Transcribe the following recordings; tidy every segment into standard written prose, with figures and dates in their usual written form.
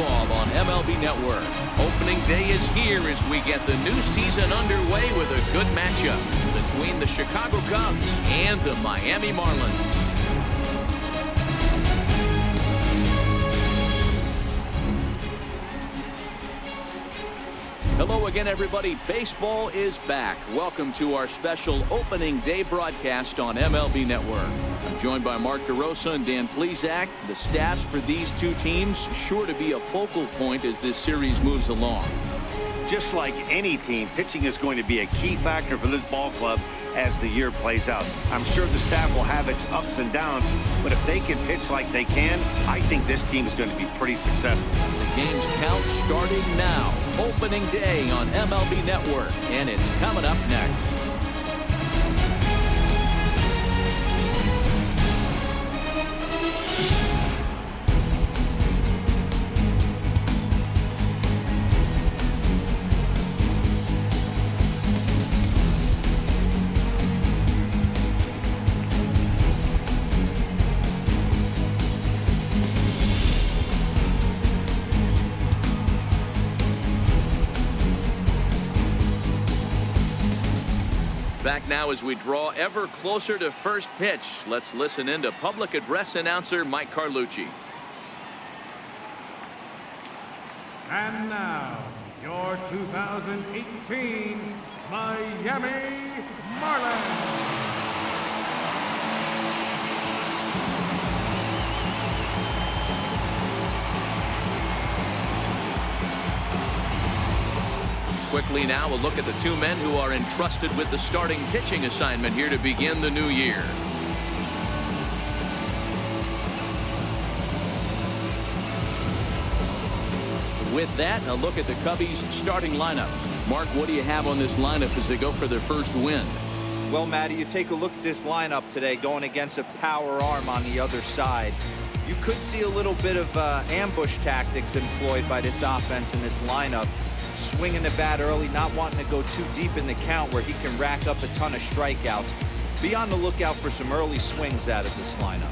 Baseball on MLB Network. Opening day is here as we get the new season underway with a good matchup between the Chicago Cubs and the Miami Marlins. Hello again, everybody. Baseball is back. Welcome to our special opening day broadcast on MLB Network. I'm joined by Mark DeRosa and Dan Plesac. The staffs for these two teams sure to be a focal point as this series moves along. Just like any team, pitching is going to be a key factor for this ball club as the year plays out. I'm sure the staff will have its ups and downs, but if they can pitch like they can, I think this team is going to be pretty successful. The game's count starting now. Opening day on MLB Network, and it's coming up next. Back now as we draw ever closer to first pitch. Let's listen in to public address announcer Mike Carlucci. And now, your 2018 Miami Marlins. Quickly now, a look at the two men who are entrusted with the starting pitching assignment here to begin the new year. With that, a look at the Cubbies' starting lineup. Mark, what do you have on this lineup as they go for their first win? Well, Matty, you take a look at this lineup today going against a power arm on the other side. You could see a little bit of ambush tactics employed by this offense in this lineup. Swinging the bat early, not wanting to go too deep in the count where he can rack up a ton of strikeouts. Be on the lookout for some early swings out of this lineup.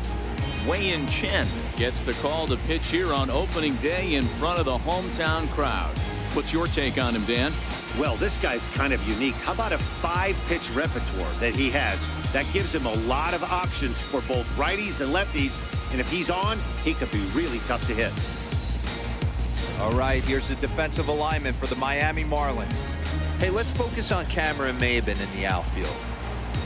Wei-Yin Chen gets the call to pitch here on opening day in front of the hometown crowd. What's your take on him, Dan? Well, this guy's kind of unique. How about a 5-pitch repertoire that he has? That gives him a lot of options for both righties and lefties. And if he's on, he could be really tough to hit. All right, here's the defensive alignment for the Miami Marlins. Hey, let's focus on Cameron Maybin in the outfield.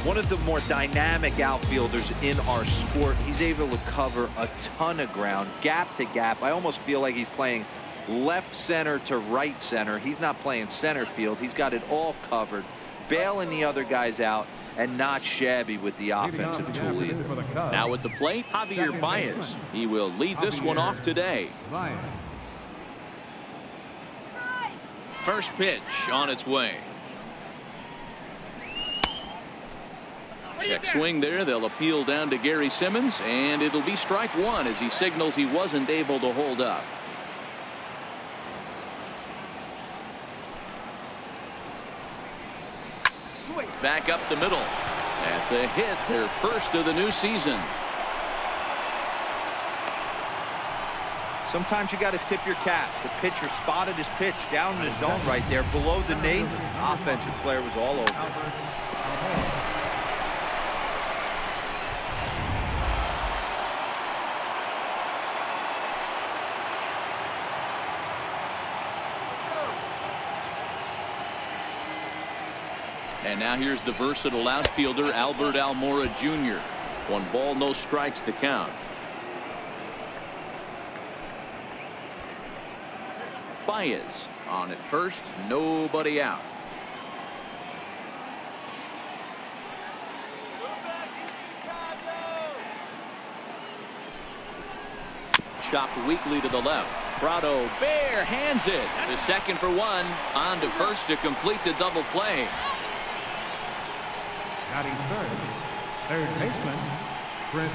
One of the more dynamic outfielders in our sport. He's able to cover a ton of ground, gap to gap. I almost feel like he's playing left center to right center. He's not playing center field. He's got it all covered, bailing the other guys out, and not shabby with the offensive tool either. Now at the plate, Javier Baez. He will lead this one off today. First pitch on its way. Check swing there. They'll appeal down to Gary Simmons, and it'll be strike one as he signals he wasn't able to hold up. Back up the middle. That's a hit, their first of the new season. Sometimes you got to tip your cap. The pitcher spotted his pitch down in the zone right there below the knee. Offensive player was all over it. And now here's the versatile outfielder Albert Almora Jr. 1 ball, no strikes the count. Baez on at first, nobody out. Chopped weakly to the left. Prado bare hands it to second for one, on to first to complete the double play. Batting third baseman, Chris.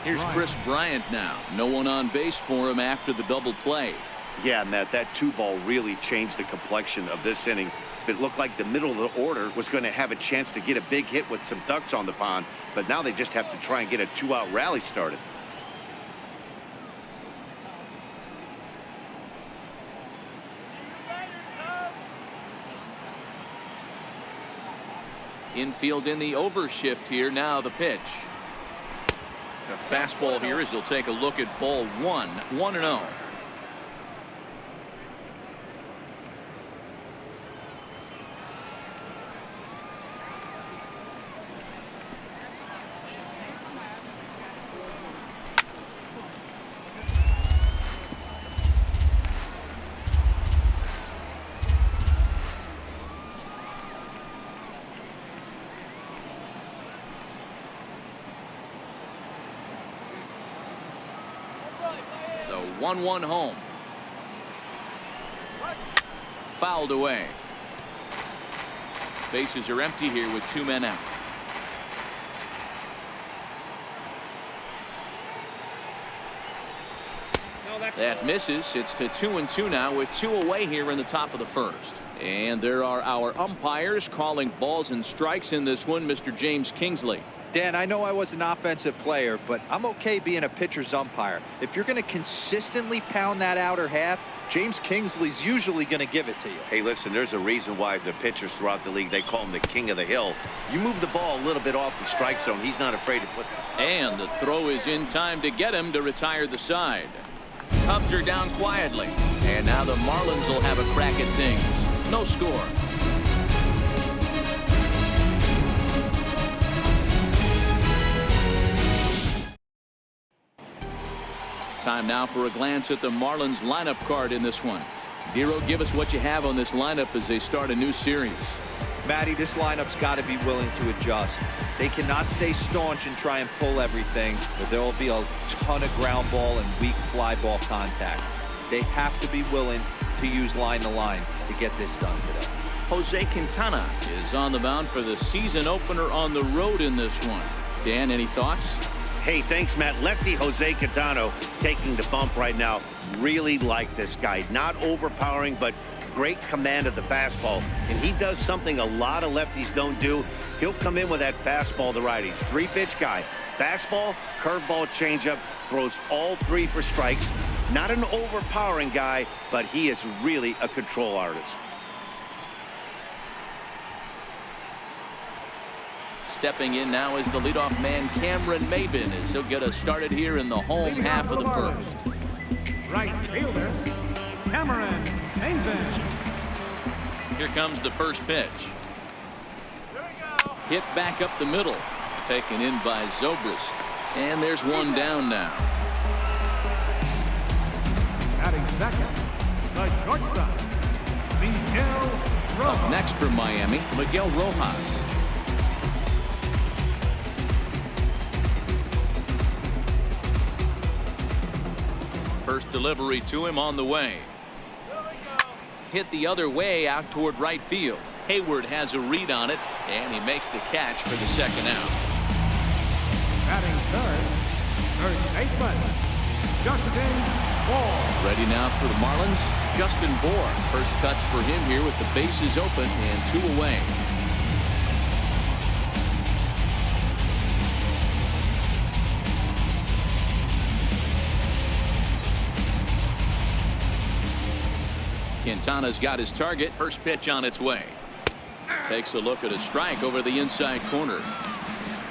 Here's Chris Bryant now. No one on base for him after the double play. Yeah, Matt, that 2-ball really changed the complexion of this inning. It looked like the middle of the order was going to have a chance to get a big hit with some ducks on the pond, but now they just have to try and get a 2-out rally started. Infield in the overshift here. Now the pitch. A fastball here as he'll take a look at ball one. 1-0. The 1-1 home. Fouled away. Bases are empty here with 2 men out. That misses. It's to 2-2 now with 2 away here in the top of the first. And there are our umpires calling balls and strikes in this one. Mr. James Kingsley. Dan, I know I was an offensive player, but I'm okay being a pitcher's umpire. If you're going to consistently pound that outer half, James Kingsley's usually going to give it to you. Hey, listen, there's a reason why the pitchers throughout the league, they call him the king of the hill. You move the ball a little bit off the strike zone, he's not afraid to put that. And the throw is in time to get him to retire the side. Cubs are down quietly. And now the Marlins will have a crack at things. No score. Time now for a glance at the Marlins lineup card in this one. Dero, give us what you have on this lineup as they start a new series. Matty, this lineup's got to be willing to adjust. They cannot stay staunch and try and pull everything, or there will be a ton of ground ball and weak fly ball contact. They have to be willing to use line to line to get this done today. Jose Quintana is on the mound for the season opener on the road in this one. Dan, any thoughts? Hey, thanks, Matt. Lefty Jose Quintana taking the bump right now. Really like this guy. Not overpowering, but great command of the fastball. And he does something a lot of lefties don't do. He'll come in with that fastball to righties. 3-pitch guy. Fastball, curveball, changeup. Throws all 3 for strikes. Not an overpowering guy, but he is really a control artist. Stepping in now is the leadoff man, Cameron Maybin, as he'll get us started here in the home half of the first. Right fielder, Cameron Maybin. Here comes the first pitch. Hit back up the middle. Taken in by Zobrist. And there's one down now. Batting second, the shortstop, Miguel Rojas. Up next for Miami, Miguel Rojas. First delivery to him on the way. Hit the other way out toward right field. Hayward has a read on it, and he makes the catch for the second out. Batting third baseman, Justin Bohr. Ready now for the Marlins, Justin Bohr. First cuts for him here with the bases open and 2 away. Quintana's got his target. First pitch on its way. Takes a look at a strike over the inside corner.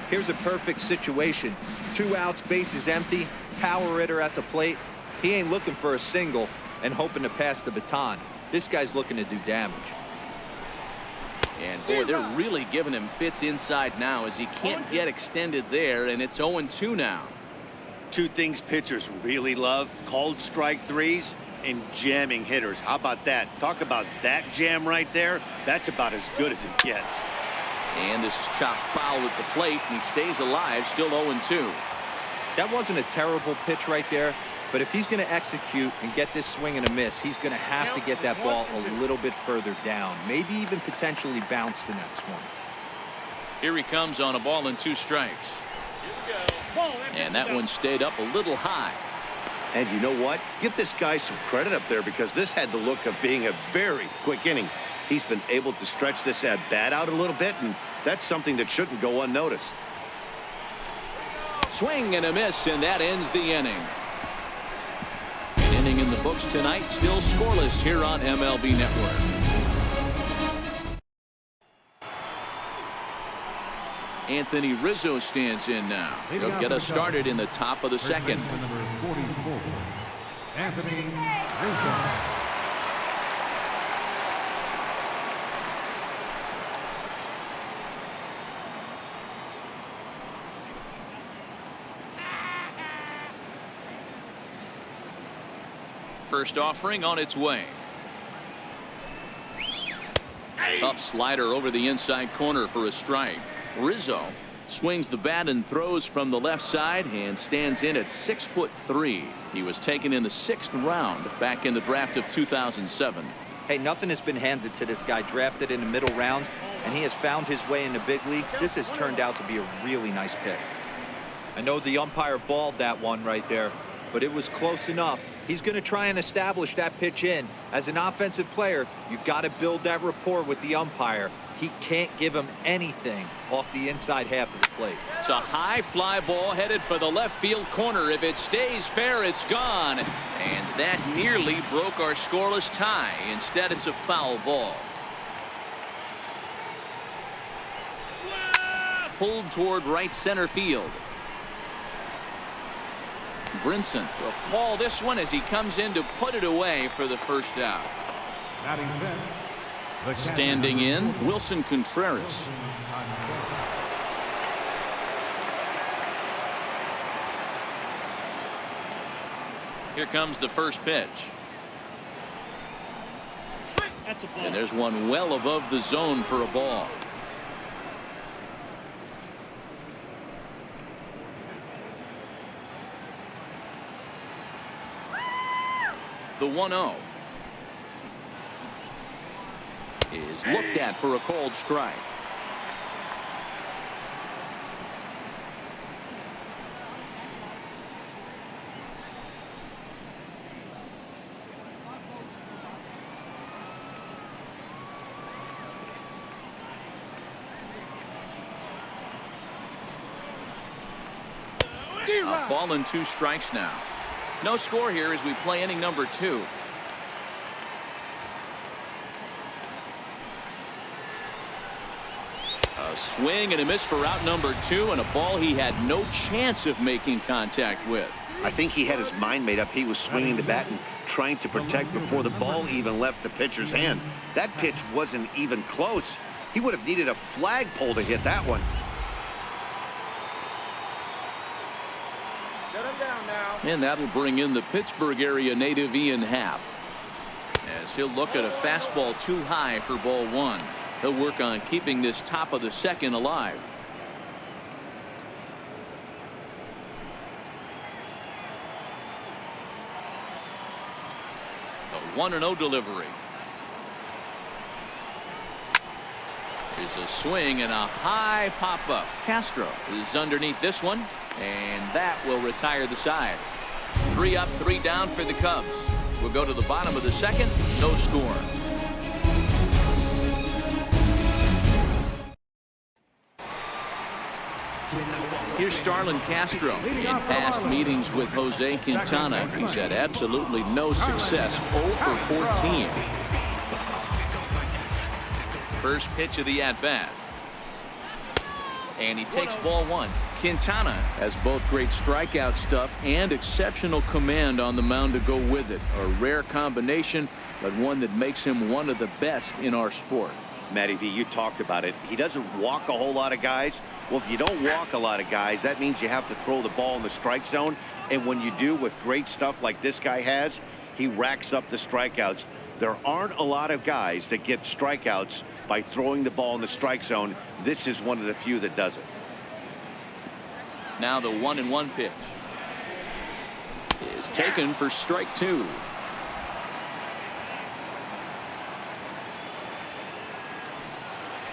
Here's a perfect situation. 2 outs, bases empty, power hitter at the plate. He ain't looking for a single and hoping to pass the baton. This guy's looking to do damage. And boy, they're really giving him fits inside now as he can't get extended there, and it's 0-2 now. 2 things pitchers really love: called strike 3s and jamming hitters. How about that? Talk about that jam right there. That's about as good as it gets. And this is chopped foul at the plate, and he stays alive, still 0-2. That wasn't a terrible pitch right there, but if he's going to execute and get this swing and a miss, he's going to have to get that ball a little bit further down, maybe even potentially bounce the next one. Here he comes on a ball and 2 strikes. And that one stayed up a little high. And you know what? Give this guy some credit up there, because this had the look of being a very quick inning. He's been able to stretch this at bat out a little bit, and that's something that shouldn't go unnoticed. Swing and a miss, and that ends the inning. An inning in the books tonight, still scoreless here on MLB Network. Anthony Rizzo stands in now. He'll get us started in the top of the second. Number 44, Anthony Rizzo. First offering on its way. Tough slider over the inside corner for a strike. Rizzo swings the bat and throws from the left side and stands in at 6'3". He was taken in the 6th round back in the draft of 2007. Hey, nothing has been handed to this guy. Drafted in the middle rounds, and he has found his way in the big leagues. This has turned out to be a really nice pick. I know the umpire balled that one right there, but it was close enough. He's going to try and establish that pitch in. As an offensive player, you've got to build that rapport with the umpire. He can't give him anything off the inside half of the plate. It's a high fly ball headed for the left field corner. If it stays fair, it's gone. And that nearly broke our scoreless tie. Instead, it's a foul ball. Pulled toward right center field. Brinson will call this one as he comes in to put it away for the first out. Standing in, Wilson Contreras. Here comes the first pitch. And there's one well above the zone for a ball. The 1-0 is looked at for a called strike. A ball and 2 strikes now. No score here as we play inning number 2. A swing and a miss for out number 2, and a ball he had no chance of making contact with. I think he had his mind made up. He was swinging the bat and trying to protect before the ball even left the pitcher's hand. That pitch wasn't even close. He would have needed a flagpole to hit that one. And that'll bring in the Pittsburgh area native Ian Happ, as he'll look at a fastball too high for ball 1. He'll work on keeping this top of the second alive. A 1-0 delivery. Here's a swing and a high pop up. Castro is underneath this one, and that will retire the side. 3 up, 3 down for the Cubs. We'll go to the bottom of the second. No score. Here's Starlin Castro. In past meetings with Jose Quintana, he's had absolutely no success. 0 for 14. First pitch of the at-bat. And he takes ball 1. Quintana has both great strikeout stuff and exceptional command on the mound to go with it. A rare combination, but one that makes him one of the best in our sport. Matty V, you talked about it. He doesn't walk a whole lot of guys. Well, if you don't walk a lot of guys, that means you have to throw the ball in the strike zone. And when you do, with great stuff like this guy has, he racks up the strikeouts. There aren't a lot of guys that get strikeouts by throwing the ball in the strike zone. This is one of the few that does it. Now the 1-1 pitch is taken for strike 2.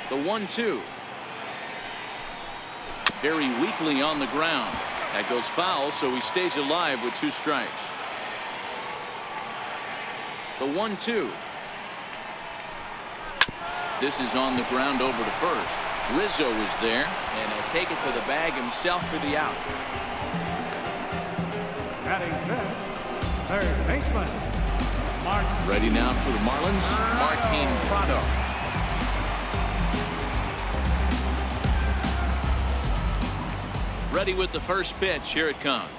The 1-2. Very weakly on the ground. That goes foul, so he stays alive with 2 strikes. The 1-2. This is on the ground over to first. Rizzo is there, and he'll take it to the bag himself for the out. Batting fifth, third baseman, Ready now for the Marlins, Martin Prado. Ready with the first pitch. Here it comes.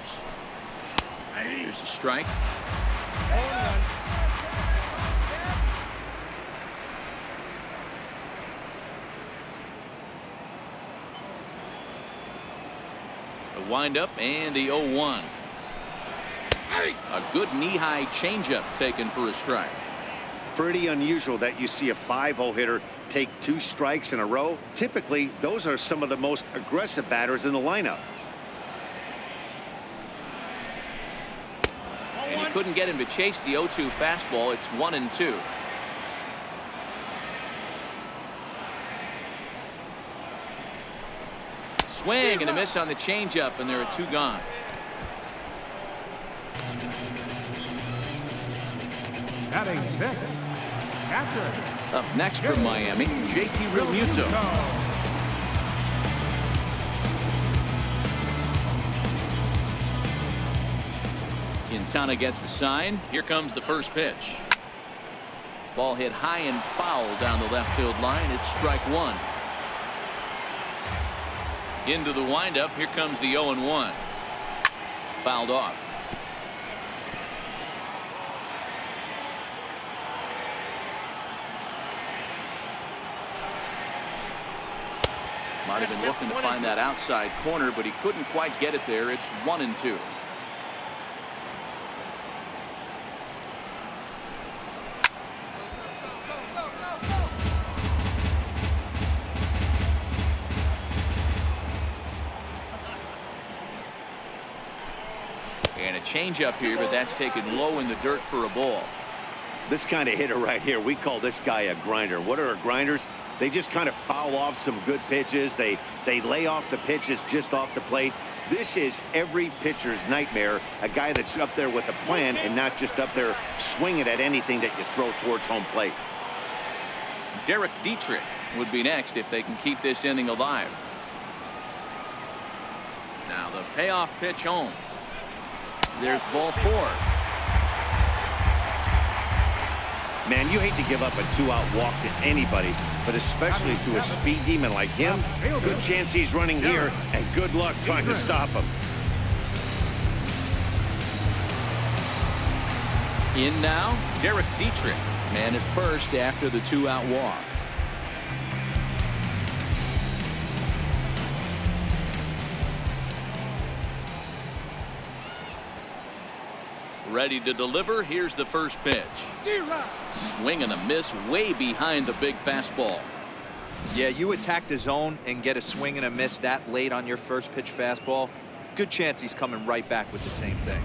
Here's a strike. The windup and the 0-1. A good knee-high changeup taken for a strike. Pretty unusual that you see a 5-0 hitter take 2 strikes in a row. Typically, those are some of the most aggressive batters in the lineup. And he couldn't get him to chase the 0-2 fastball. It's 1-2. Swing and a miss on the changeup, and there are 2 gone. Batting second, catcher. Up next from Miami, JT Realmuto. Quintana gets the sign. Here comes the first pitch. Ball hit high and foul down the left field line. It's strike 1. Into the windup. Here comes the 0-1. Fouled off. Might have been looking to find that outside corner, but he couldn't quite get it there. It's 1-2. And a changeup here, but that's taken low in the dirt for a ball. This kind of hitter right here, we call this guy a grinder. What are grinders? They just kind of foul off some good pitches. They lay off the pitches just off the plate. This is every pitcher's nightmare, a guy that's up there with a plan and not just up there swinging at anything that you throw towards home plate. Derek Dietrich would be next if they can keep this inning alive. Now the payoff pitch home. There's ball 4. Man, you hate to give up a 2-out walk to anybody, but especially to a speed demon like him. Good chance he's running here, and good luck trying to stop him. In now, Derek Dietrich, man at first after the 2-out walk. Ready to deliver. Here's the first pitch. Swing and a miss way behind the big fastball. Yeah, you attack the zone and get a swing and a miss that late on your first pitch fastball. Good chance he's coming right back with the same thing.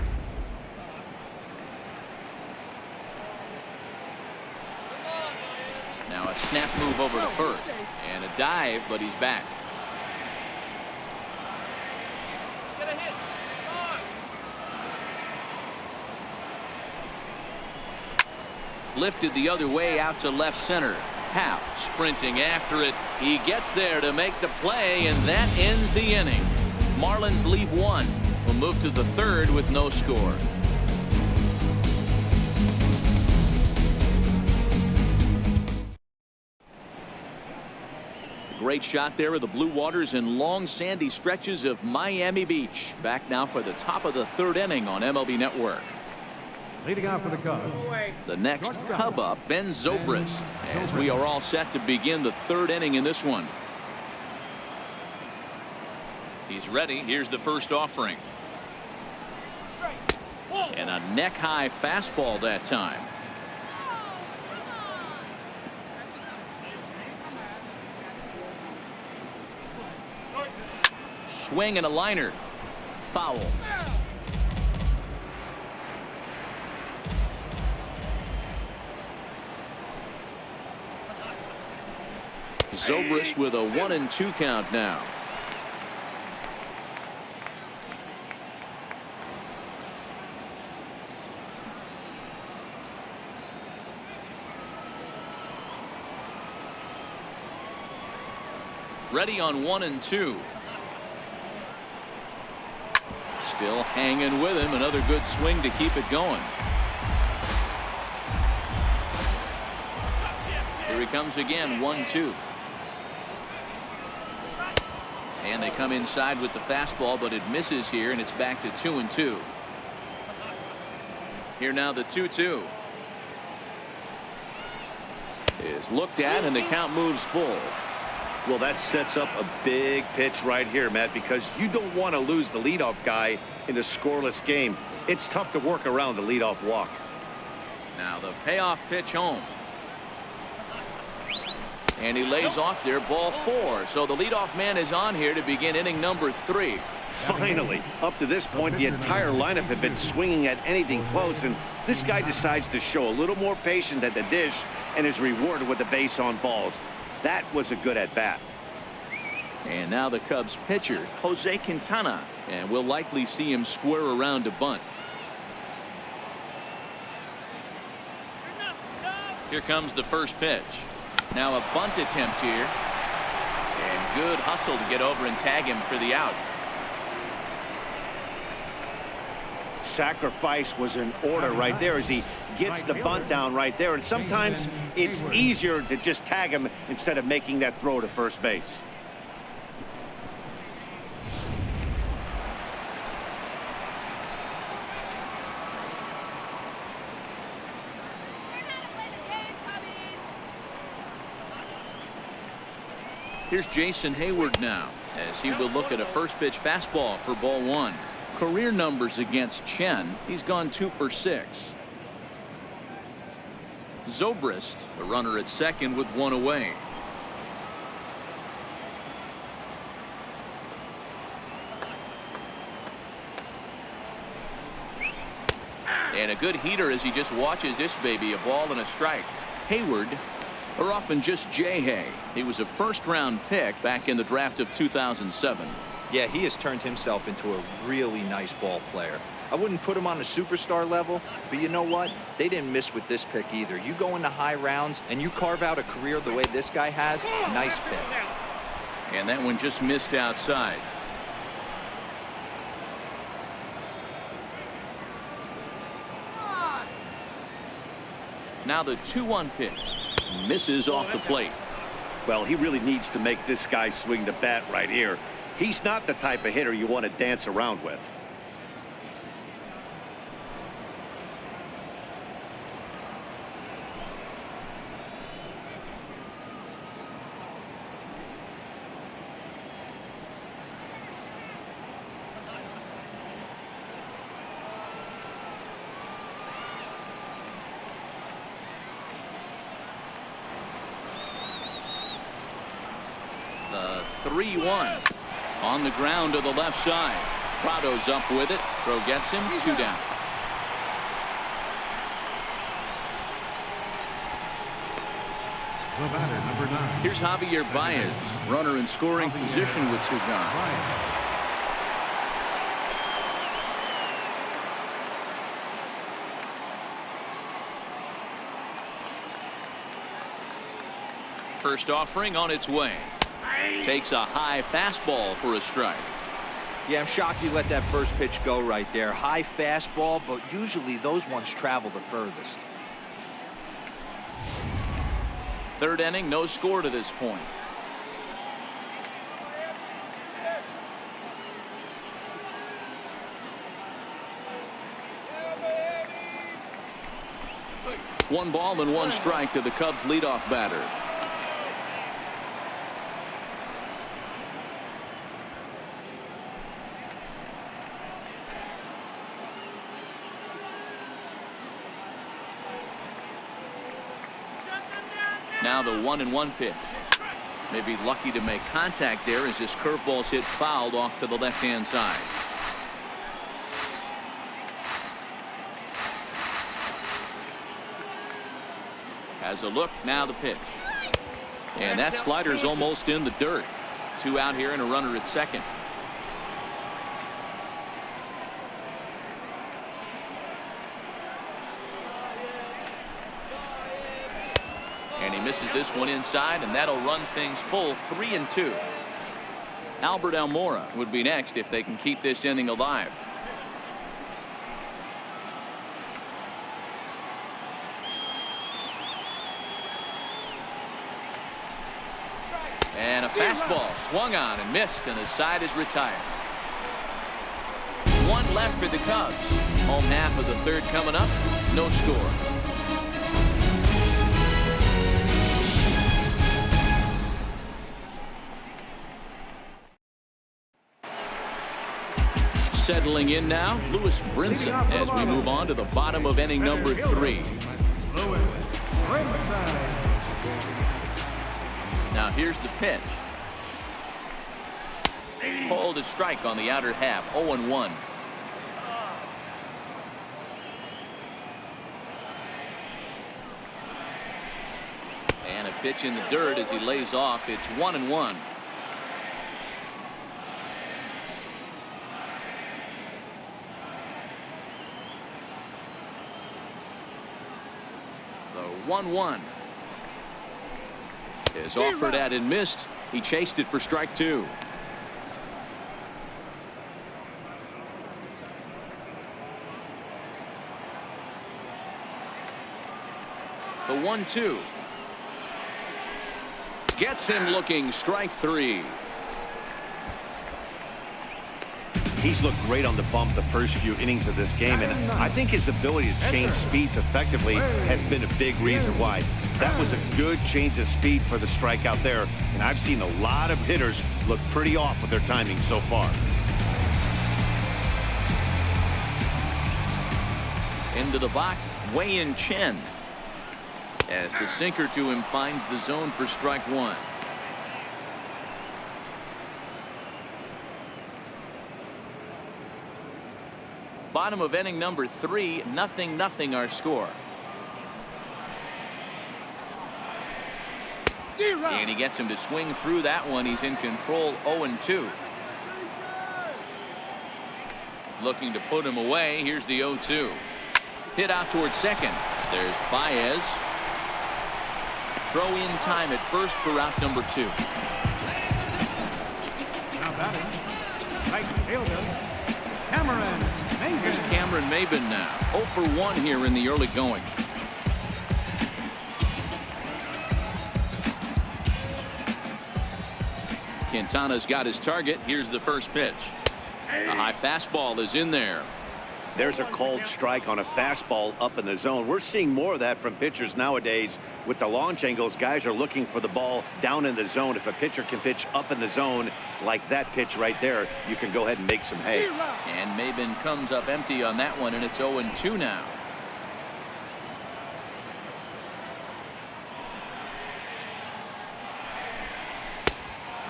Now a snap move over to first and a dive, but he's back. Lifted the other way out to left center. Howe sprinting after it. He gets there to make the play, and that ends the inning. Marlins leave 1. We'll move to the 3rd with no score. Great shot there of the blue waters and long sandy stretches of Miami Beach. Back now for the top of the 3rd inning on MLB Network. Leading off for the Cubs. The next Cub up, Ben Zobrist, as we are all set to begin the 3rd inning in this one. He's ready. Here's the first offering. And a neck-high fastball that time. Swing and a liner. Foul. Zobrist with a 1-2 count now. Ready on 1-2. Still hanging with him. Another good swing to keep it going. Here he comes again. 1-2. And they come inside with the fastball, but it misses here, and it's back to 2-2. Here now the 2-2 is looked at, and the count moves full. Well, that sets up a big pitch right here, Matt, because you don't want to lose the leadoff guy in a scoreless game. It's tough to work around the leadoff walk. Now the payoff pitch home. And he lays off there, ball 4. So the leadoff man is on here to begin inning number 3. Finally, up to this point, the entire lineup had been swinging at anything close, and this guy decides to show a little more patience at the dish and is rewarded with the base on balls. That was a good at-bat. And now the Cubs pitcher, Jose Quintana, and we'll likely see him square around to bunt. Here comes the first pitch. Now a bunt attempt here, and good hustle to get over and tag him for the out. Sacrifice was in order right there as he gets the bunt down right there, and sometimes it's easier to just tag him instead of making that throw to first base. Here's Jason Hayward now, as he will look at a first pitch fastball for ball 1. Career numbers against Chen, he's gone 2 for 6. Zobrist, the runner at second with 1 away. And a good heater as he just watches this baby, a ball and a strike. Hayward, or often just Jay-Hay. He was a first-round pick back in the draft of 2007. Yeah, he has turned himself into a really nice ball player. I wouldn't put him on a superstar level, but you know what? They didn't miss with this pick either. You go into high rounds and you carve out a career the way this guy has, nice pick. And that one just missed outside. Now the 2-1 pitch. Misses off the plate. Well, he really needs to make this guy swing the bat right here. He's not the type of hitter you want to dance around with. The 3-1 on the ground to the left side. Prado's up with it. Throw gets him, 2 down. The batter, number 9. Here's Javier Baez, runner in scoring position with 2 gone. First offering on its way. Takes a high fastball for a strike. Yeah, I'm shocked you let that first pitch go right there. High fastball, but usually those ones travel the furthest. Third inning, no score to this point. One ball and 1 strike to the Cubs leadoff batter. Now the 1-1 pitch. Maybe lucky to make contact there as this curveball's hit fouled off to the left-hand side. Has a look, now the pitch. And that slider's almost in the dirt. 2 out here and a runner at second. And he misses this one inside, and that'll run things full 3-2. Albert Almora would be next if they can keep this inning alive. And a fastball fastball swung on and missed, and the side is retired. One left for the Cubs. Home half of the third coming up. No score. Settling in now, Lewis Brinson, as we move on to the bottom of inning number 3. Now here's the pitch. Called a strike on the outer half. 0-1. And a pitch in the dirt as he lays off. It's 1-1. The 1-1 is offered at and missed. He chased it for strike 2. The 1-2 gets him looking. Strike 3. He's looked great on the bump the first few innings of this game, and I think his ability to change speeds effectively has been a big reason why. That was a good change of speed for the strikeout there, and I've seen a lot of hitters look pretty off with their timing so far. Into the box, Wei-Yin Chen, as the sinker to him finds the zone for strike 1. Bottom of inning number 3, 0-0 our score. And he gets him to swing through that one. He's in control. 0-2. Looking to put him away. Here's the 0-2. Hit out towards second. There's Baez. Throw in time at first for route number 2. Now batting, right fielder, Cameron Maybin. Here's Cameron Maybin now. 0 for 1 here in the early going. Quintana's got his target. Here's the first pitch. A high fastball is in there. There's a called strike on a fastball up in the zone. We're seeing more of that from pitchers nowadays. With the launch angles, guys are looking for the ball down in the zone. If a pitcher can pitch up in the zone like that pitch right there, you can go ahead and make some hay. And Maybin comes up empty on that one, and it's 0-2 now.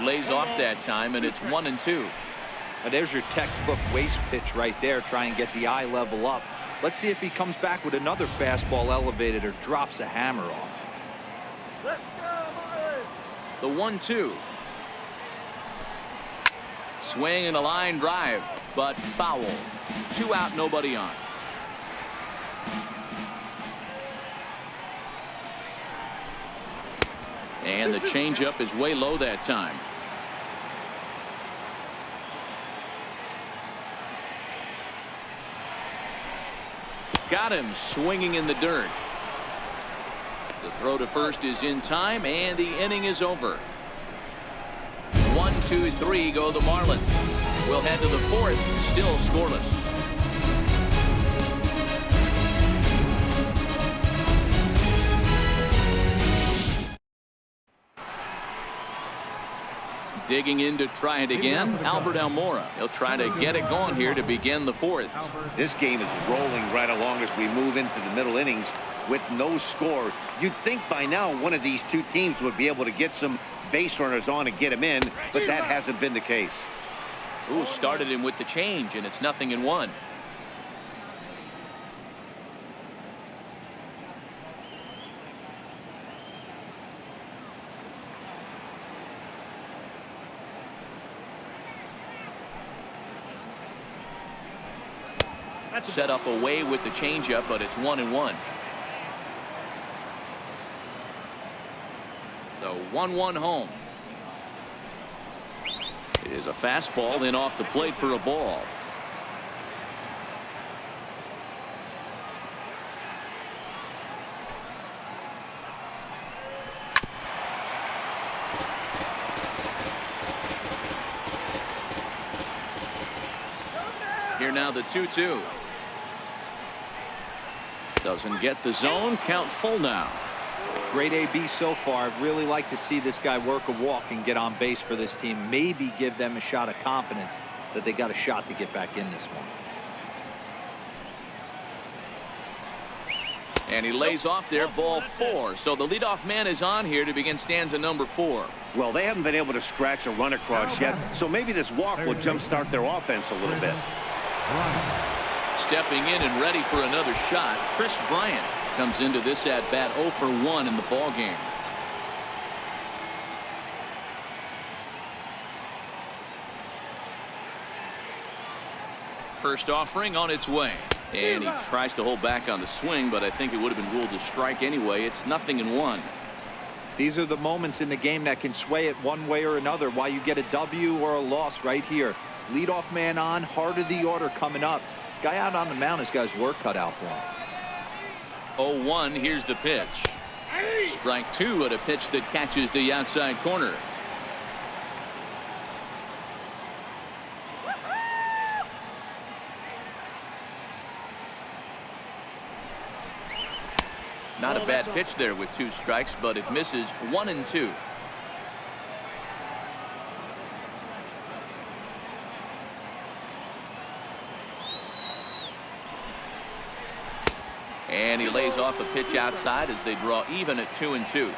Lays off that time, and it's 1-2. Now there's your textbook waste pitch right there. Try and get the eye level up. Let's see if he comes back with another fastball elevated or drops a hammer off. The 1-2. Swing and a line drive, but foul. 2 out, nobody on. And the changeup is way low that time. Got him swinging in the dirt. The throw to first is in time, and the inning is over. 1, 2, 3 go the Marlins. We'll head to the 4th, still scoreless. Digging in to try it again, Albert Almora. He'll try to get it going here to begin the 4th. This game is rolling right along as we move into the middle innings with no score. You'd think by now one of these two teams would be able to get some base runners on and get him in, but that hasn't been the case. Ooh, started him with the change, and it's 0-1. Set up away with the changeup, but it's 1-1. The 1-1 home. It is a fastball in off the plate for a ball. Here now the 2-2. Doesn't get the zone. Count full now. Great AB so far. I'd really like to see this guy work a walk and get on base for this team. Maybe give them a shot of confidence that they got a shot to get back in this one. And he lays off there, ball 4. So the leadoff man is on here to begin stanza number 4. Well, they haven't been able to scratch a run across yet, so maybe this walk will jumpstart their offense a little bit. Stepping in and ready for another shot, Chris Bryant comes into this at-bat 0 for 1 in the ball game. First offering on its way. And he tries to hold back on the swing, but I think it would have been ruled a strike anyway. It's 0-1. These are the moments in the game that can sway it one way or another. Why you get a W or a loss right here. Leadoff man on, heart of the order coming up. Guy out on the mound has got his work cut out for him. 0-1. Here's the pitch. Strike 2 at a pitch that catches the outside corner. Not a bad pitch there with 2 strikes, but it misses 1-2. And he lays off a pitch outside as they draw even at 2-2.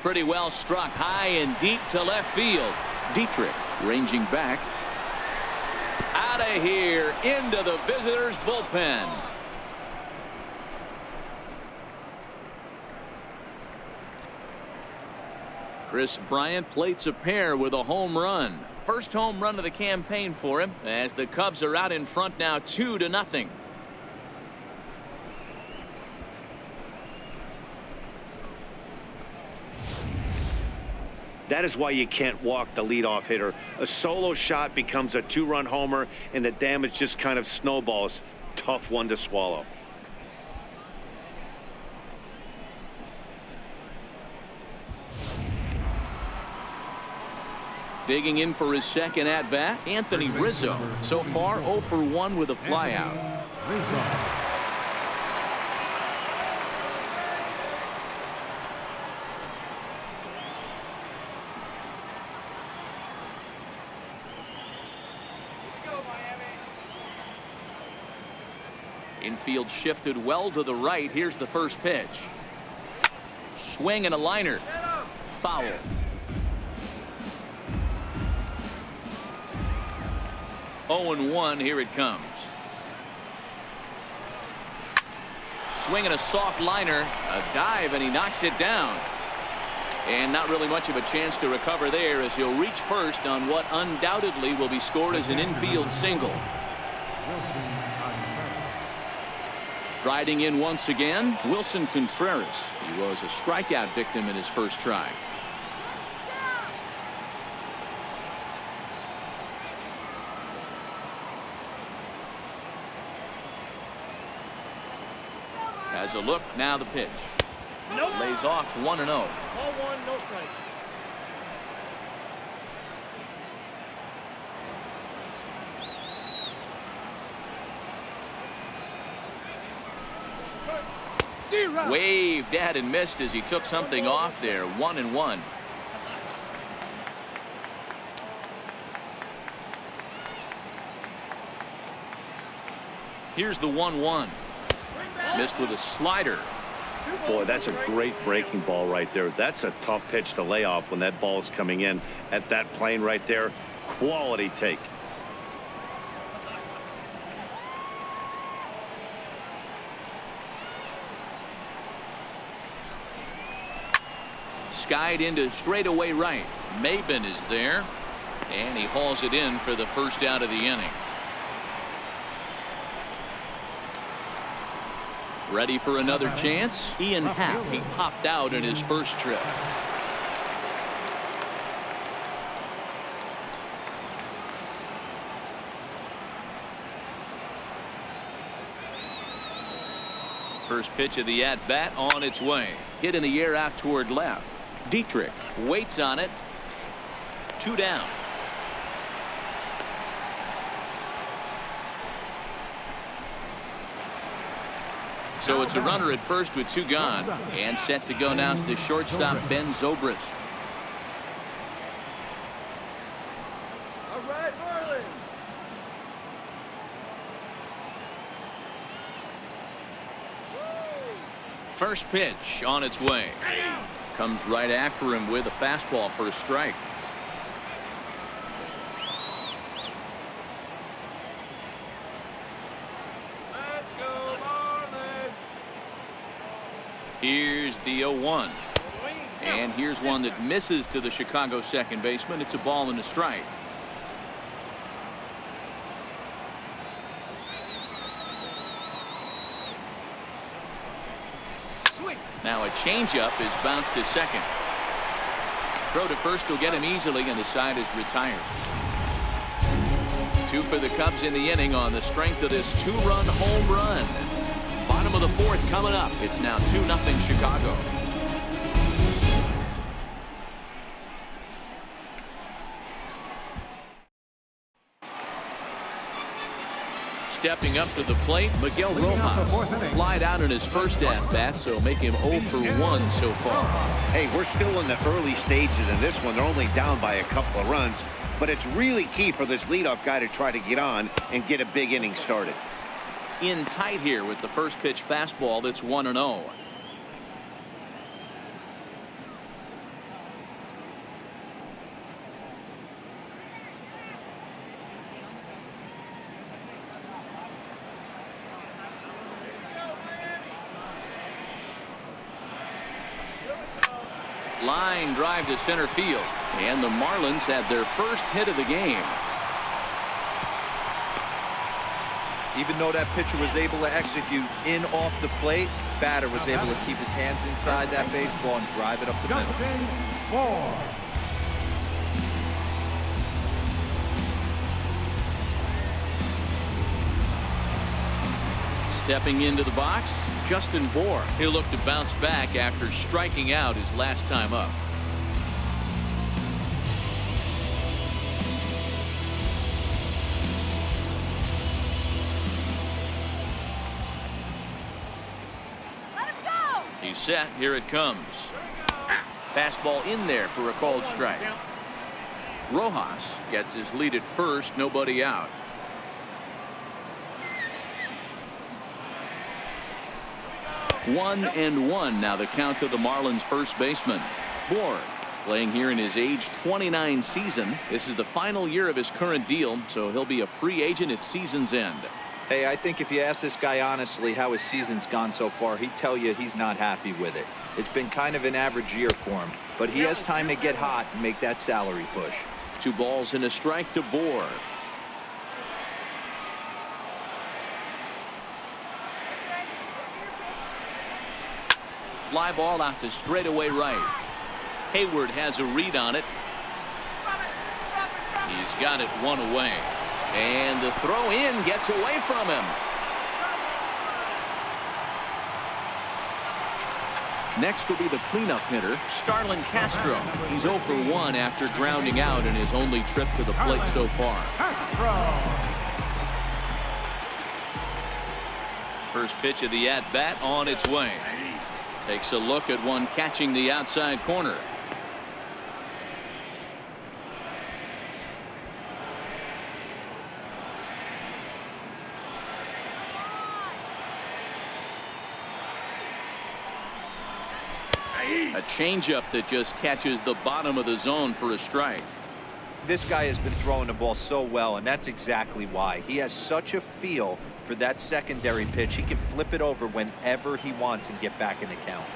Pretty well struck high and deep to left field. Dietrich ranging back. Out of here into the visitors' bullpen. Chris Bryant plates a pair with a home run. First home run of the campaign for him as the Cubs are out in front now 2-0. That is why you can't walk the leadoff hitter. A solo shot becomes a 2-run homer, and the damage just kind of snowballs. Tough one to swallow. Digging in for his second at-bat, Anthony Rizzo. So far 0 for 1 with a flyout. Infield shifted well to the right. Here's the first pitch. Swing and a liner. Foul. Oh and 1. Here it comes. Swing and a soft liner. A dive, and he knocks it down. And not really much of a chance to recover there as he'll reach first on what undoubtedly will be scored as an infield single. Striding in once again, Wilson Contreras. He was a strikeout victim in his first try. Has a look, now the pitch. Nope. Lays off 1-0. Ball 1, no strike. Waved at and missed as he took something off there. 1-1. Here's the 1-1. Missed with a slider. Boy, that's a great breaking ball right there. That's a tough pitch to lay off when that ball is coming in at that plane right there. Quality take. Skied into straightaway right. Maben is there, and he hauls it in for the first out of the inning. Ready for another chance? Ian Happ. He popped out in his first trip. First pitch of the at-bat on its way. Hit in the air out toward left. Dietrich waits on it. 2 down. So it's a runner at first with 2 gone. And set to go now is the shortstop, Ben Zobrist. All right, Marlins. First pitch on its way. Comes right after him with a fastball for a strike. Let's go, Marlins. Here's the 0-1. And here's one that misses to the Chicago second baseman. It's a ball and a strike. Now a changeup is bounced to second. Throw to first will get him easily, and the side is retired. 2 for the Cubs in the inning on the strength of this 2-run home run. Bottom of the 4th coming up. It's now 2-0 Chicago. Stepping up to the plate, Miguel Rojas flied out in his first at-bat, so make him 0 for 1 so far. Hey, we're still in the early stages in this one. They're only down by a couple of runs, but it's really key for this leadoff guy to try to get on and get a big inning started. In tight here with the first pitch fastball that's 1-0. Line drive to center field, and the Marlins had their first hit of the game. Even though that pitcher was able to execute in off the plate, batter was able to keep his hands inside that baseball and drive it up the middle. Justin Moore. Stepping into the box, Justin Bour. He'll look to bounce back after striking out his last time up. Let him go. He's set. Here it comes. Fastball in there for a called strike. Rojas gets his lead at first. Nobody out. 1-1 now the count to the Marlins first baseman. Bour playing here in his age 29 season. This is the final year of his current deal, so he'll be a free agent at season's end. Hey, I think if you ask this guy honestly how his season's gone so far, he'd tell you he's not happy with it. It's been kind of an average year for him, but he has time to get hot and make that salary push. 2 balls and a strike to Bour. Fly ball out to straightaway right. Hayward has a read on it. He's got it 1 away. And the throw in gets away from him. Next will be the cleanup hitter, Starlin Castro. He's 0 for 1 after grounding out in his only trip to the plate so far. First pitch of the at-bat on its way. Takes a look at one catching the outside corner. A changeup that just catches the bottom of the zone for a strike. This guy has been throwing the ball so well, and that's exactly why. He has such a feel for that secondary pitch. He can flip it over whenever he wants and get back in the count.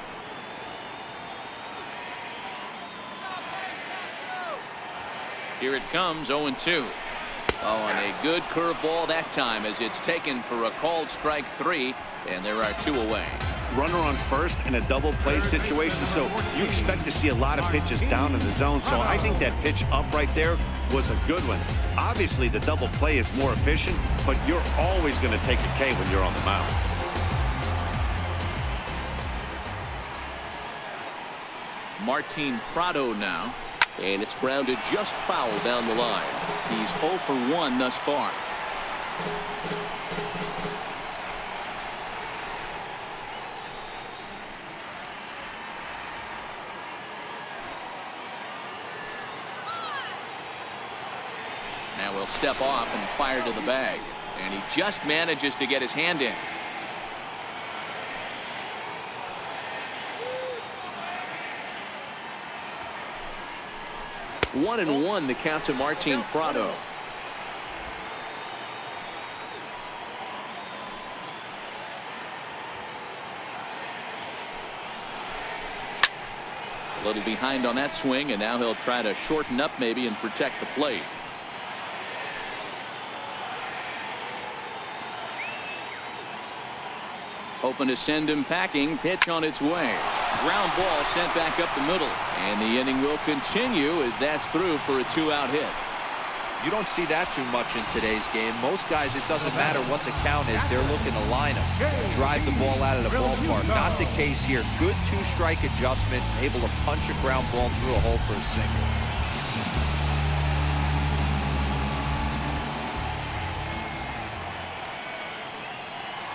Here it comes, 0-2. Oh, and a good curveball that time as it's taken for a called strike 3, and there are 2 away. Runner on first in a double play situation, so you expect to see a lot of pitches down in the zone. So I think that pitch up right there was a good one. Obviously, the double play is more efficient, but you're always going to take a K when you're on the mound. Martin Prado now. And it's grounded just foul down the line. He's 0 for 1 thus far. Now he'll step off and fire to the bag. And he just manages to get his hand in. One and one the count to Martin Prado. A little behind on that swing, and now he'll try to shorten up maybe and protect the plate. Hoping to send him packing. Pitch on its way. Ground ball sent back up the middle. And the inning will continue as that's through for a 2-out hit. You don't see that too much in today's game. Most guys, it doesn't matter what the count is. They're looking to line them, drive the ball out of the ballpark. Not the case here. Good 2-strike adjustment, able to punch a ground ball through a hole for a single.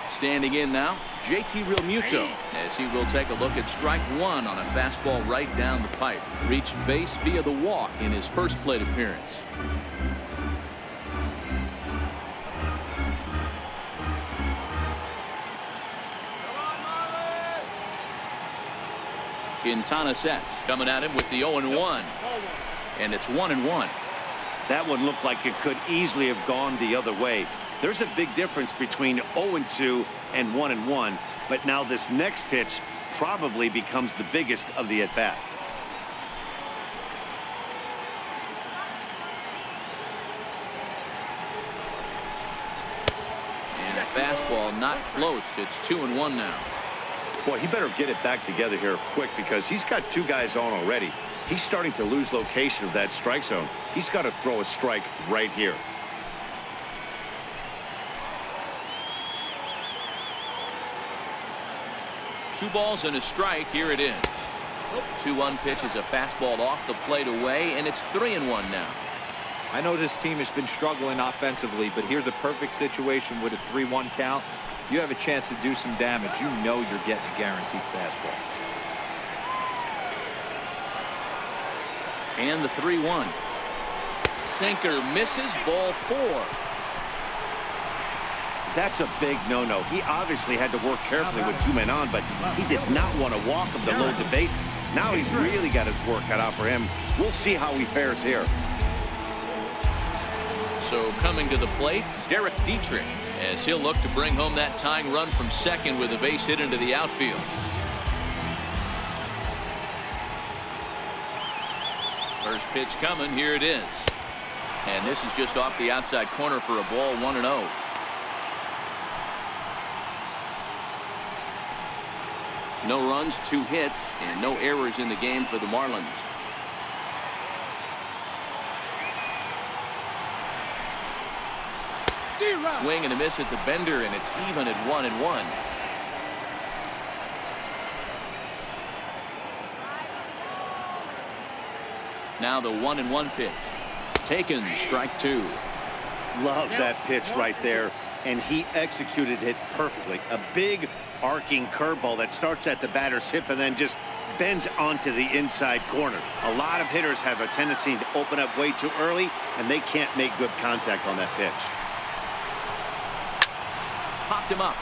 Standing in now, JT Realmuto, as he will take a look at strike one on a fastball right down the pipe. Reached base via the walk in his first plate appearance. Quintana sets, coming at him with the 0-1. And it's 1-1. That one looked like it could easily have gone the other way. There's a big difference between 0-2 and 1-1, but now this next pitch probably becomes the biggest of the at-bat. And a fastball not close. It's 2-1 now. Boy, he better get it back together here quick because he's got two guys on already. He's starting to lose location of that strike zone. He's got to throw a strike right here. Two balls and a strike. Here it is. 2-1 pitch is a fastball off the plate away, and it's 3-1 now. I know this team has been struggling offensively, but here's a perfect situation with a 3-1 count. You have a chance to do some damage. You know you're getting a guaranteed fastball. And the 3-1. Sinker misses, ball 4. That's a big no-no. He obviously had to work carefully with 2 men on, but he did not want to walk him to load the bases. Now he's really got his work cut out for him. We'll see how he fares here. So coming to the plate, Derek Dietrich, as he'll look to bring home that tying run from second with a base hit into the outfield. First pitch coming. Here it is. And this is just off the outside corner for a ball, 1-0. No runs, 2 hits, and no errors in the game for the Marlins. Swing and a miss at the bender, and it's even at 1-1. Now the 1-1 pitch. Taken, strike 2. Love that pitch right there, and he executed it perfectly. A big arcing curveball that starts at the batter's hip and then just bends onto the inside corner. A lot of hitters have a tendency to open up way too early, and they can't make good contact on that pitch. Popped him up.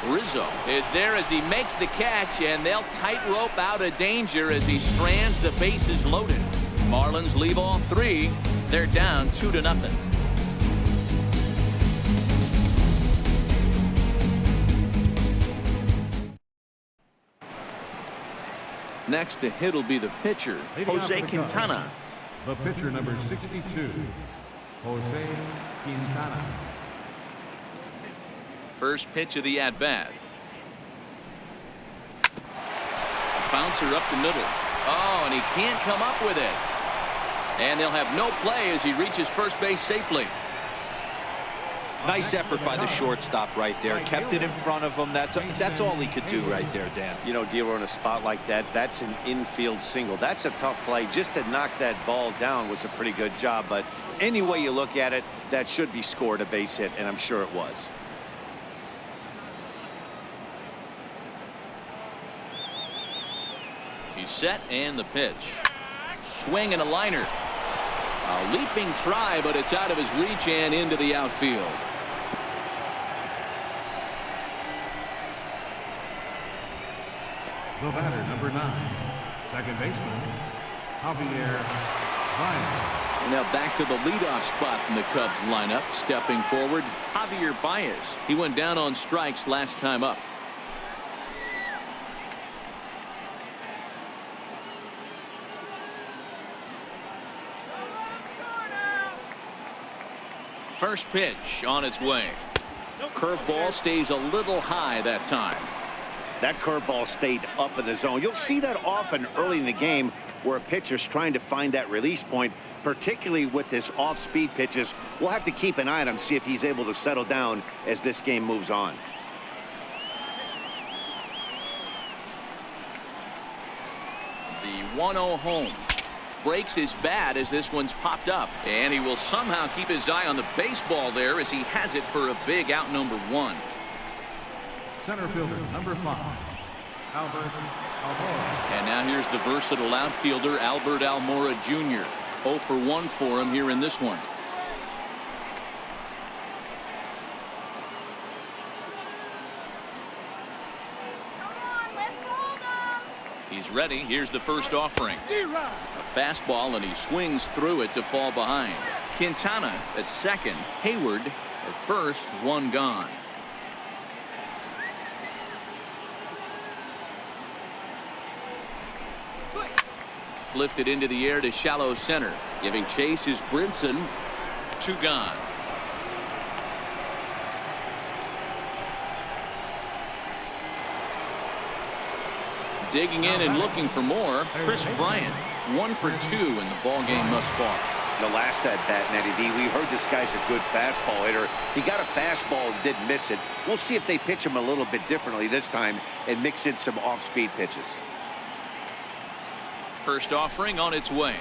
Rizzo is there as he makes the catch, and they'll tightrope out of danger as he strands the bases loaded. Marlins leave all 3. They're down 2-0. Next to hit will be the pitcher, Jose Quintana. The pitcher, number 62, Jose Quintana. First pitch of the at-bat. Bouncer up the middle. Oh, and he can't come up with it. And they'll have no play as he reaches first base safely. Nice effort by the shortstop right there. Kept it in front of him. That's all he could do right there, Dan. You know, Dealer, in a spot like that, that's an infield single. That's a tough play. Just to knock that ball down was a pretty good job. But any way you look at it, that should be scored a base hit, and I'm sure it was. He's set, and the pitch. Swing and a liner. A leaping try, but it's out of his reach and into the outfield. The batter, number 9, second baseman, Javier Baez. Now back to the leadoff spot in the Cubs lineup. Stepping forward, Javier Baez. He went down on strikes last time up. First pitch on its way. Curveball stays a little high that time. That curveball stayed up in the zone. You'll see that often early in the game where a pitcher's trying to find that release point, particularly with his off-speed pitches. We'll have to keep an eye on him, see if he's able to settle down as this game moves on. The 1-0 home. Breaks his bat as this one's popped up, and he will somehow keep his eye on the baseball there as he has it for a big out number 1. Center fielder, number 5, Albert Almora. And now here's the versatile outfielder Albert Almora Jr. 0 for 1 for him here in this one. He's ready. Here's the first offering. A fastball, and he swings through it to fall behind. Quintana at second. Hayward at first. One gone. Lifted into the air to shallow center. Giving chase is Brinson. 2 gone. Digging in and looking for more, Chris Bryant. 1 for 2 in the ball game thus far. The last at bat, Natty D, we heard this guy's a good fastball hitter. He got a fastball and didn't miss it. We'll see if they pitch him a little bit differently this time and mix in some off-speed pitches. First offering on its way.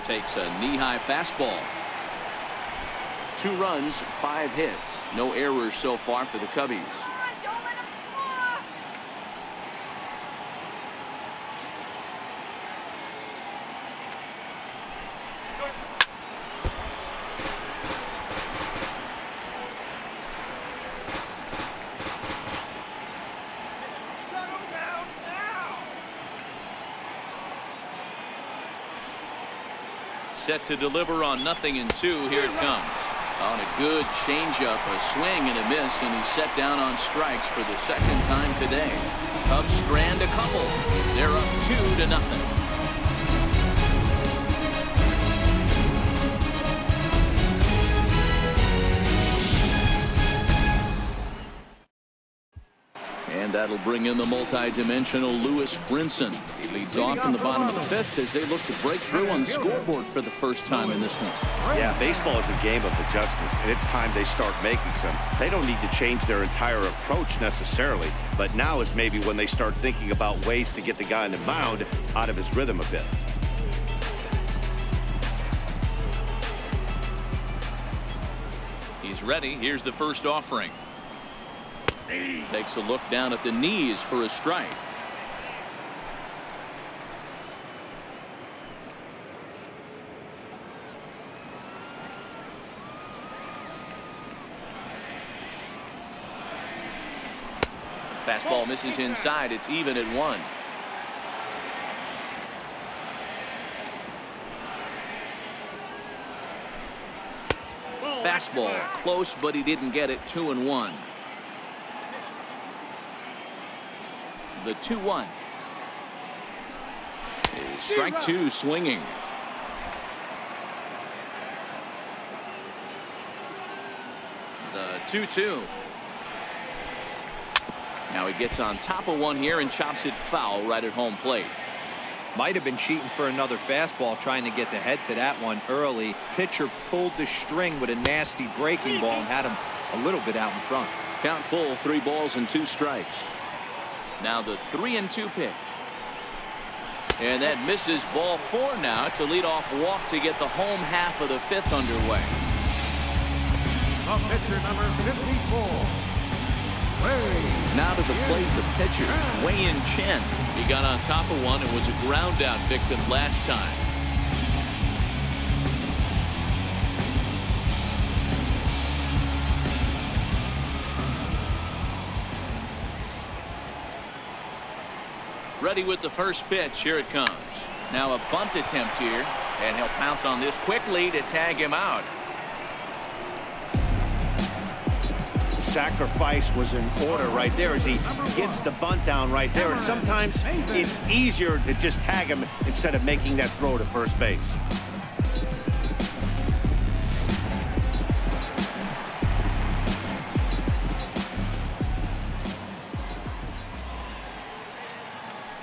Takes a knee-high fastball. 2 runs, 5 hits. No errors so far for the Cubbies. Set to deliver on 0-2. Here it comes. On a good changeup, a swing and a miss, and he's set down on strikes for the second time today. Cubs strand a couple. They're up 2-0. And that'll bring in the multi-dimensional Lewis Brinson. He leads off in the bottom of the 5th as they look to break through on the scoreboard for the first time in this one. Yeah, baseball is a game of adjustments, and it's time they start making some. They don't need to change their entire approach necessarily, but now is maybe when they start thinking about ways to get the guy on the mound out of his rhythm a bit. He's ready. Here's the first offering. Takes a look down at the knees for a strike. Fastball misses inside. It's even at 1. Fastball close, but he didn't get it. 2-1. The 2-1 is strike 2 swinging. The 2-2. Now he gets on top of one here and chops it foul right at home plate. Might have been cheating for another fastball, trying to get the head to that one early. Pitcher pulled the string with a nasty breaking ball and had him a little bit out in front. Count full, 3 balls and 2 strikes. Now the 3-2 pitch. And that misses, ball 4 now. It's a leadoff walk to get the home half of the 5th underway. The pitcher, number 54. Now to the plate, the pitcher, Wei-Yin Chen. He got on top of one and was a ground out victim last time. Ready with the first pitch. Here it comes. Now a bunt attempt here, and he'll pounce on this quickly to tag him out. Sacrifice was in order right there as he gets the bunt down right there. And sometimes it's easier to just tag him instead of making that throw to first base.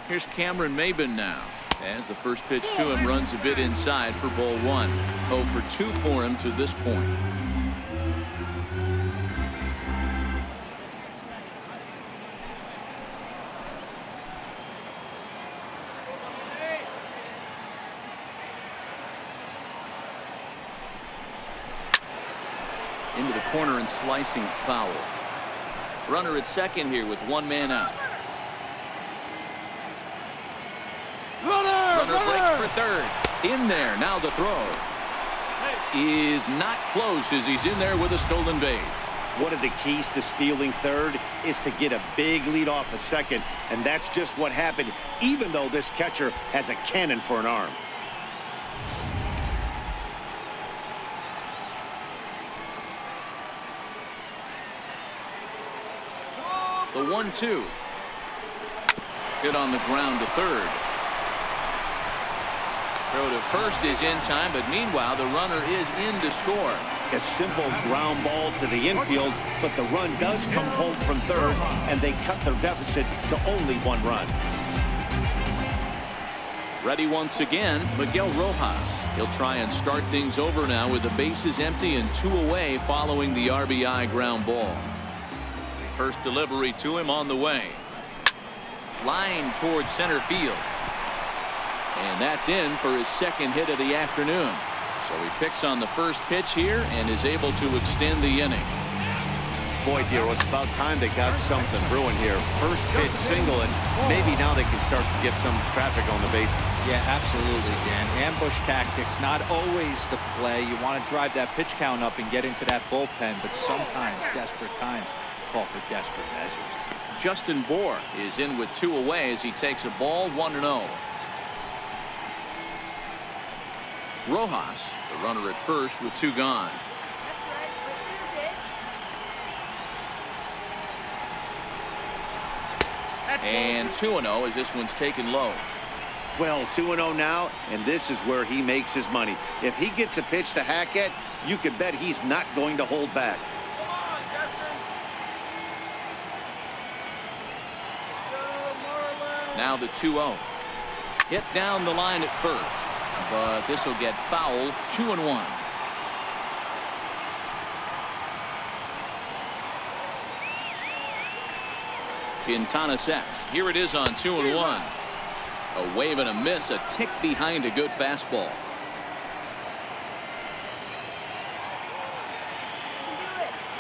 Here's Cameron Maybin now, as the first pitch to him runs a bit inside for ball 1. 0 for 2 for him to this point. Into the corner and slicing foul. Runner at second here with 1 man out. Runner breaks for third. In there. Now the throw is not close as he's in there with a stolen base. One of the keys to stealing third is to get a big lead off the second, and that's just what happened, even though this catcher has a cannon for an arm. The 1-2. Hit on the ground to third. Throw to first is in time, but meanwhile the runner is in to score. A simple ground ball to the infield, but the run does come home from third, and they cut their deficit to only 1 run. Ready once again, Miguel Rojas. He'll try and start things over now with the bases empty and 2 away following the RBI ground ball. First delivery to him on the way. Line towards center field. And that's in for his second hit of the afternoon. So he picks on the first pitch here and is able to extend the inning. Boy, dear, it's about time they got something brewing here. First pitch single, and maybe now they can start to get some traffic on the bases. Yeah, absolutely, Dan. Ambush tactics, not always the play. You want to drive that pitch count up and get into that bullpen, but sometimes desperate times call for desperate measures. Justin Bohr is in with 2 away as he takes a ball 1-0. Rojas, the runner at first with 2 gone. And 2-0 as this one's taken low. Well, 2-0 now, and this is where he makes his money. If he gets a pitch to hack at, you can bet he's not going to hold back. Come on, Justin. Go, Marlins. Now the 2-0. Hit down the line at first, but this will get foul. 2-1. Quintana sets. Here it is on 2-1. A wave and a miss, a tick behind a good fastball.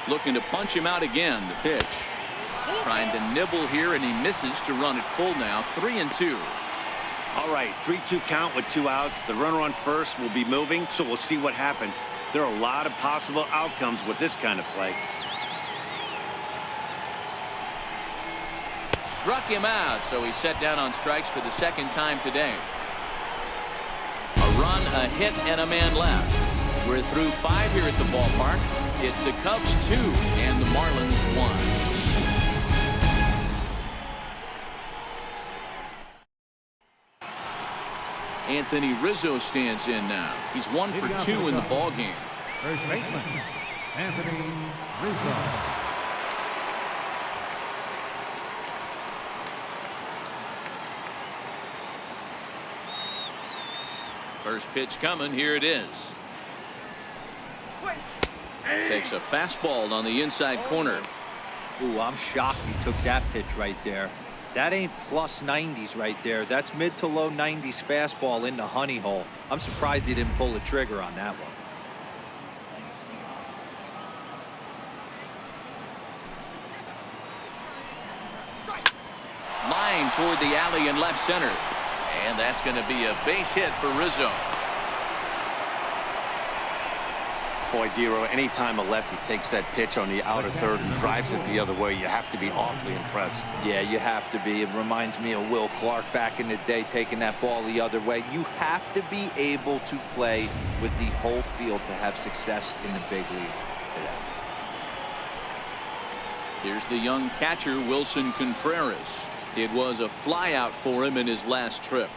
Looking to punch him out again. The pitch. Trying to nibble here, and he misses to run it full now. 3-2. All right, 3-2 count with 2 outs. The runner on first will be moving, so we'll see what happens. There are a lot of possible outcomes with this kind of play. Struck him out, so he's set down on strikes for the second time today. A run, a hit, and a man left. We're through 5 here at the ballpark. It's the Cubs 2 and the Marlins 1. Anthony Rizzo stands in now. He's 1 for 2 in the ballgame. First baseman, Anthony Rizzo. First pitch coming. Here it is. Takes a fastball on the inside corner. Ooh, I'm shocked he took that pitch right there. That ain't plus 90s right there. That's mid to low 90s fastball in the honey hole. I'm surprised he didn't pull the trigger on that one. Line toward the alley in left center. And that's going to be a base hit for Rizzo. Boy, Dero, anytime a lefty takes that pitch on the outer third and drives it the other way, you have to be awfully impressed. Yeah, you have to be. It reminds me of Will Clark back in the day taking that ball the other way. You have to be able to play with the whole field to have success in the big leagues today. Here's the young catcher, Wilson Contreras. It was a flyout for him in his last trip.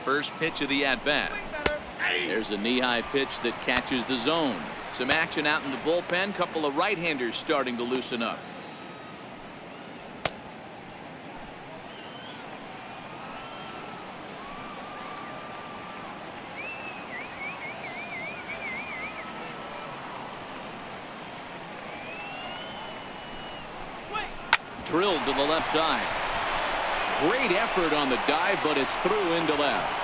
First pitch of the at-bat. There's a knee-high pitch that catches the zone. Some action out in the bullpen. Couple of right-handers starting to loosen up. Drilled to the left side. Great effort on the dive, but it's through into left.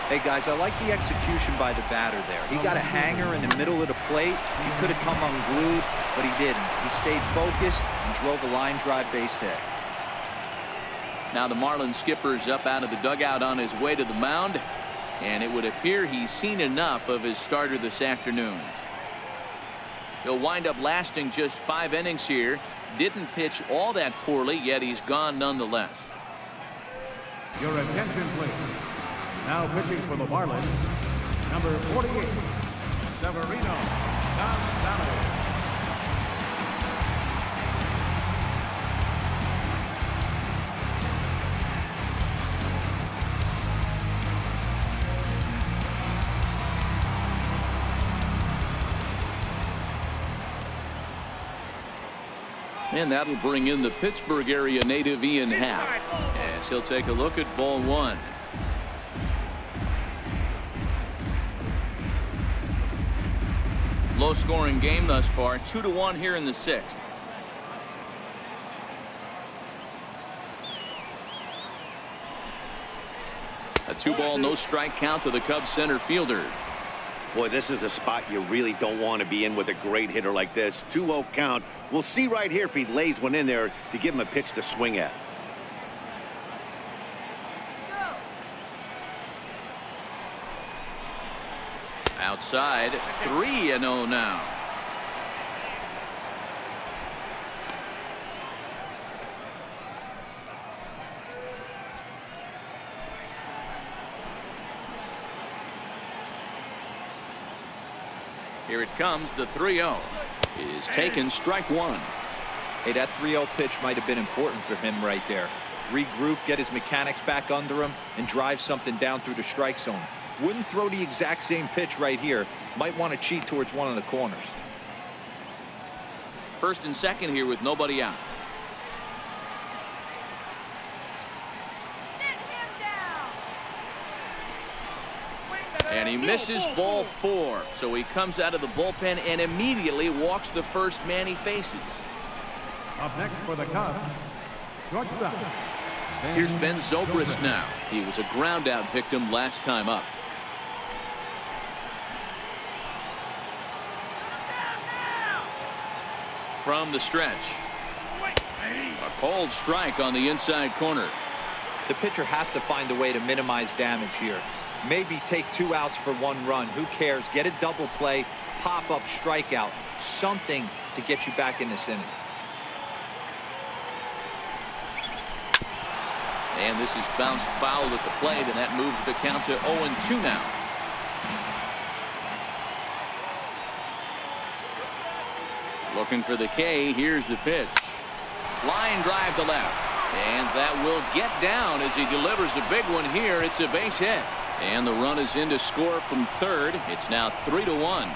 Hey guys, I like the execution by the batter there. He got a hanger in the middle of the plate. He could have come unglued, but he didn't. He stayed focused and drove a line drive base hit. Now the Marlins skipper's up out of the dugout on his way to the mound, and it would appear he's seen enough of his starter this afternoon. He'll wind up lasting just 5 innings here. Didn't pitch all that poorly, yet he's gone nonetheless. Your attention, please. Now pitching for the Marlins, number 48, Severino Gonzalez. And that'll bring in the Pittsburgh area native Ian Happ, as he'll take a look at ball one. Low scoring game thus far, 2-1 here in the 6th. A 2-ball no strike count to the Cubs center fielder. Boy, this is a spot you really don't want to be in with a great hitter like this. 2-0 count. We'll see right here if he lays one in there to give him a pitch to swing at. Outside, 3-0 now. Here it comes. The 3-0 is taken, strike one. Hey, that 3-0 pitch might have been important for him right there. Regroup, get his mechanics back under him, and drive something down through the strike zone. Wouldn't throw the exact same pitch right here. Might want to cheat towards one of the corners. First and second here with nobody out. And he misses ball 4. So he comes out of the bullpen and immediately walks the first man he faces. Up next for the Cubs, shortstop. Here's Ben Zobrist now. He was a ground out victim last time up. From the stretch. A cold strike on the inside corner. The pitcher has to find a way to minimize damage here. Maybe take 2 outs for 1 run. Who cares? Get a double play, pop up, strikeout, something to get you back in this inning. And this is bounced foul at the plate, and that moves the count to 0-2 now. Looking for the K. Here's the pitch. Line drive to left. And that will get down as he delivers a big one here. It's a base hit. And the run is in to score from third. It's now 3-1.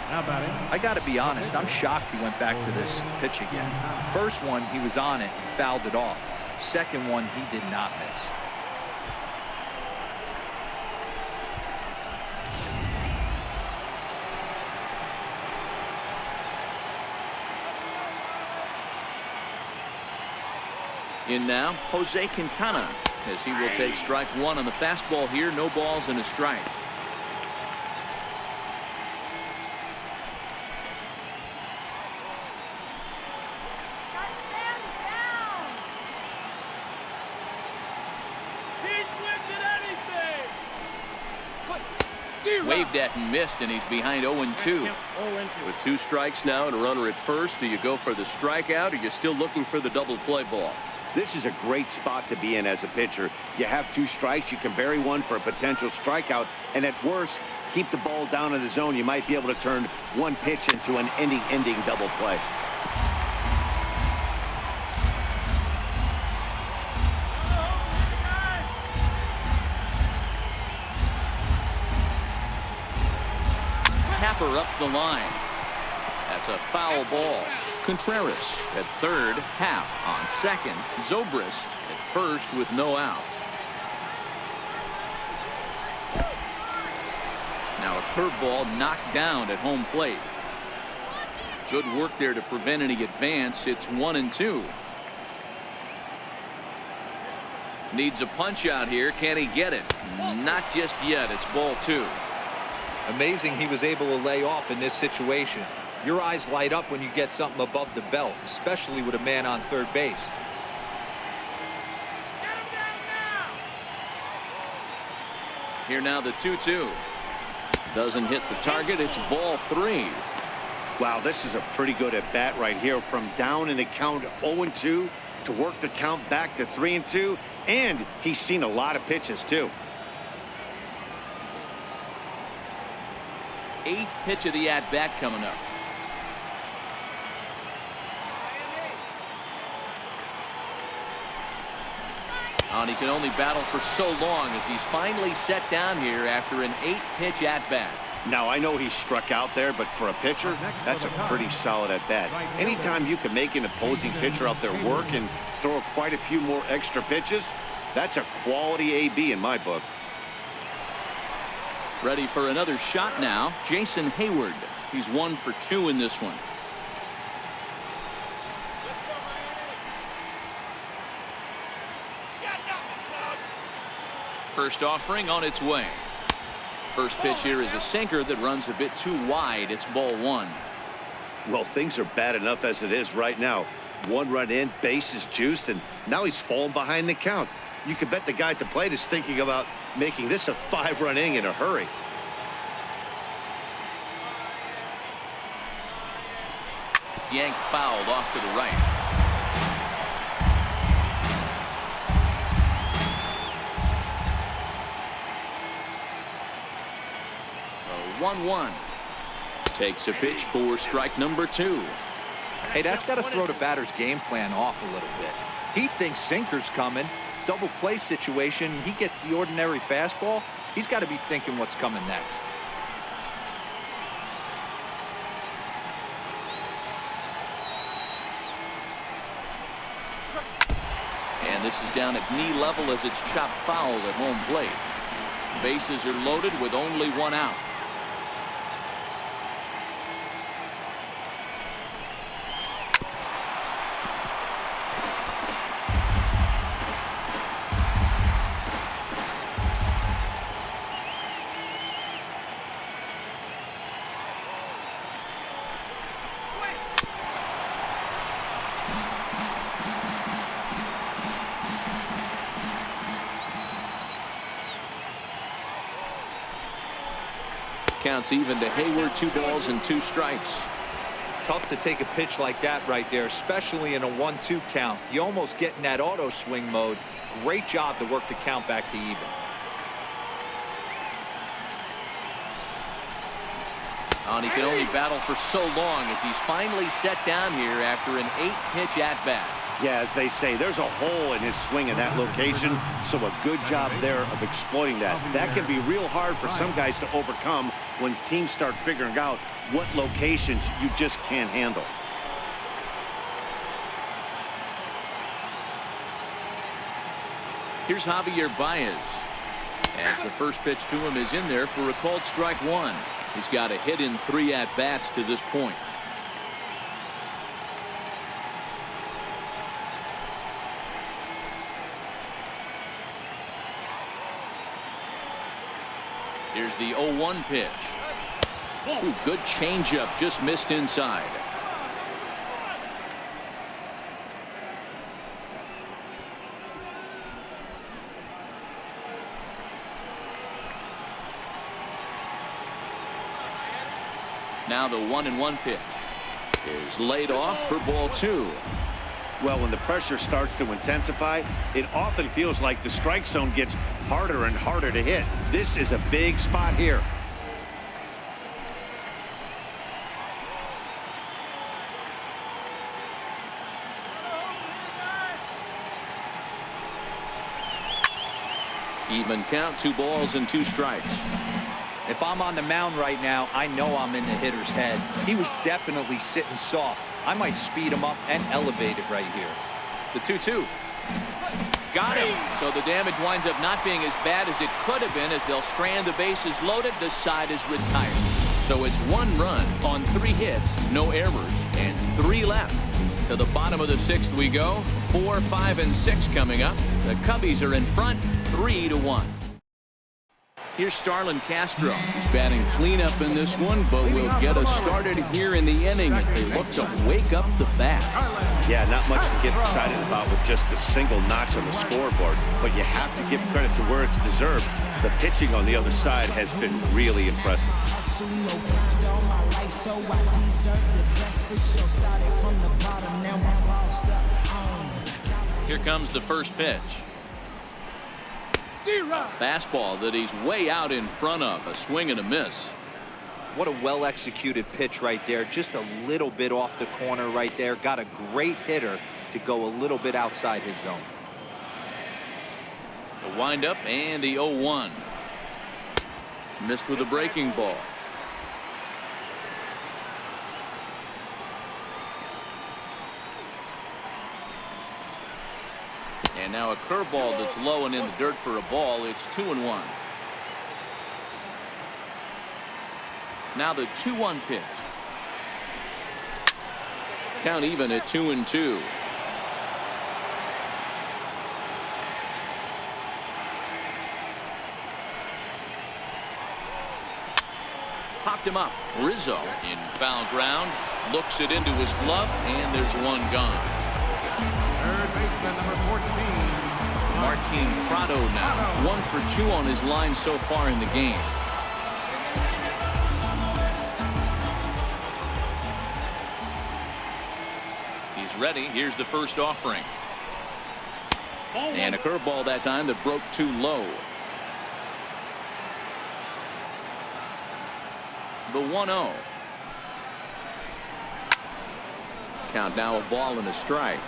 Now batting. I got to be honest, I'm shocked he went back to this pitch again. First one, he was on it and fouled it off. Second one, he did not miss. In now, Jose Quintana, as he will take strike one on the fastball here. No balls and a strike. Shut them down. He's lifted anything. Waved at and missed, and he's behind 0-2. With 2 strikes now and a runner at first, do you go for the strikeout, or you're still looking for the double play ball? This is a great spot to be in as a pitcher. You have 2 strikes. You can bury one for a potential strikeout, and at worst, keep the ball down in the zone. You might be able to turn one pitch into an ending double play. Tapper up the line. That's a foul ball. Contreras at third, Happ on second, Zobrist at first with no outs. Now a curveball knocked down at home plate. Good work there to prevent any advance. It's 1-2. Needs a punch out here. Can he get it? Not just yet. It's ball 2. Amazing he was able to lay off in this situation. Your eyes light up when you get something above the belt, especially with a man on third base. Get him down now. Here now the 2-2. Doesn't hit the target. It's ball 3. Wow, this is a pretty good at bat right here. From down in the count 0-2 to work the count back to 3-2, and he's seen a lot of pitches too. 8th pitch of the at bat coming up. And he can only battle for so long as he's finally set down here after an 8-pitch at bat. Now, I know he struck out there, but for a pitcher, that's a pretty solid at bat. Anytime you can make an opposing pitcher out there work and throw quite a few more extra pitches, that's a quality AB in my book. Ready for another shot now, Jason Hayward. He's 1 for 2 in this one. First offering on its way. First pitch here is a sinker that runs a bit too wide. It's ball 1. Well, things are bad enough as it is right now. 1 run in, base is juiced, and now he's falling behind the count. You can bet the guy at the plate is thinking about making this a 5-run inning in a hurry. Yanked fouled off to the right. 1-1. Takes a pitch for strike number 2. Hey, that's got to throw the batter's game plan off a little bit. He thinks sinker's coming. Double play situation. He gets the ordinary fastball. He's got to be thinking what's coming next. And this is down at knee level as it's chopped foul at home plate. Bases are loaded with only 1 out. Counts even to Hayward. 2 balls and 2 strikes. Tough to take a pitch like that right there, especially in a 1-2 count. You almost get in that auto swing mode. Great job to work the count back to even. And he can only battle for so long as he's finally set down here after an 8-pitch at bat. Yeah, as they say, there's a hole in his swing in that location, so a good job there of exploiting that. That can be real hard for some guys to overcome when teams start figuring out what locations you just can't handle. Here's Javier Baez. As the first pitch to him is in there for a called strike one. He's got a hit in 3 at-bats to this point. Here's the 0-1 pitch. Ooh, good changeup, just missed inside. Now the 1-1 pitch is laid off for ball 2. Well, when the pressure starts to intensify, it often feels like the strike zone gets harder and harder to hit. This is a big spot here. Even count, 2 balls and 2 strikes. If I'm on the mound right now, I know I'm in the hitter's head. He was definitely sitting soft. I might speed him up and elevate it right here. The 2-2. Got him. So the damage winds up not being as bad as it could have been as they'll strand the bases loaded. The side is retired. So it's 1 run on 3 hits, no errors, and 3 left. To the bottom of the 6th we go. 4, 5, and 6 coming up. The Cubbies are in front, 3-1. Here's Starlin Castro. He's batting cleanup in this one, but will get us started here in the inning as they look to wake up the bats. Yeah, not much to get excited about with just a single notch on the scoreboard, but you have to give credit to where it's deserved. The pitching on the other side has been really impressive. Here comes the first pitch. Fastball that he's way out in front of. A swing and a miss. What a well-executed pitch right there. Just a little bit off the corner right there. Got a great hitter to go a little bit outside his zone. The windup and the 0-1. Missed with a breaking ball. And now a curveball that's low and in the dirt for a ball. It's 2-1. Now the 2-1 pitch. Count even at 2-2. Popped him up. Rizzo in foul ground. Looks it into his glove, and there's 1 gone. Third baseman, number 14. Martin Prado now 1 for 2 on his line so far in the game. He's ready. Here's the first offering. And a curveball that time that broke too low. The 1-0. Count now, a ball and a strike.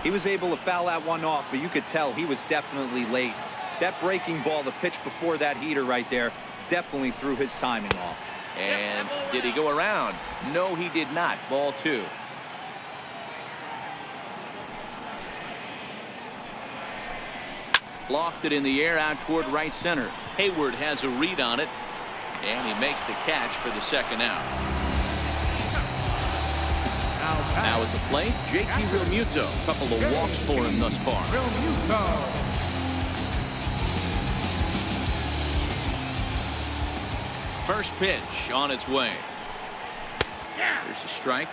He was able to foul that one off, but you could tell he was definitely late. That breaking ball, the pitch before that heater right there, definitely threw his timing off. And did he go around? No, he did not. Ball 2. Lofted in the air out toward right center. Hayward has a read on it, and he makes the catch for the second out. Now at the plate, JT Realmuto. A couple of walks for him thus far. First pitch on its way. There's a strike.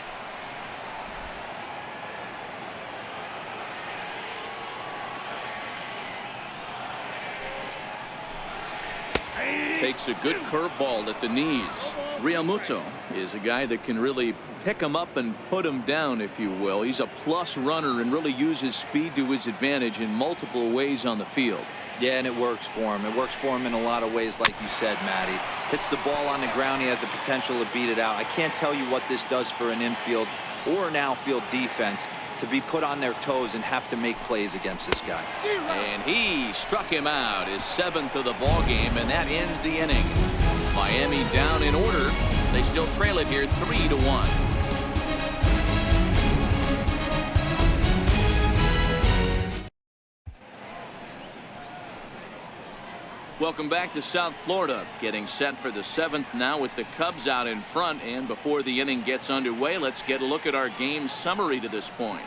Takes a good curveball at the knees. Realmuto is a guy that can really pick him up and put him down, if you will. He's a plus runner and really uses speed to his advantage in multiple ways on the field. Yeah, and it works for him. It works for him in a lot of ways, like you said, Matty. Hits the ball on the ground. He has the potential to beat it out. I can't tell you what this does for an infield or an outfield defense to be put on their toes and have to make plays against this guy. And he struck him out, his 7th of the ball game, and that ends the inning. Miami down in order. They still trail it here 3-1. Welcome back to South Florida. Getting set for the 7th now with the Cubs out in front. And before the inning gets underway, let's get a look at our game summary to this point.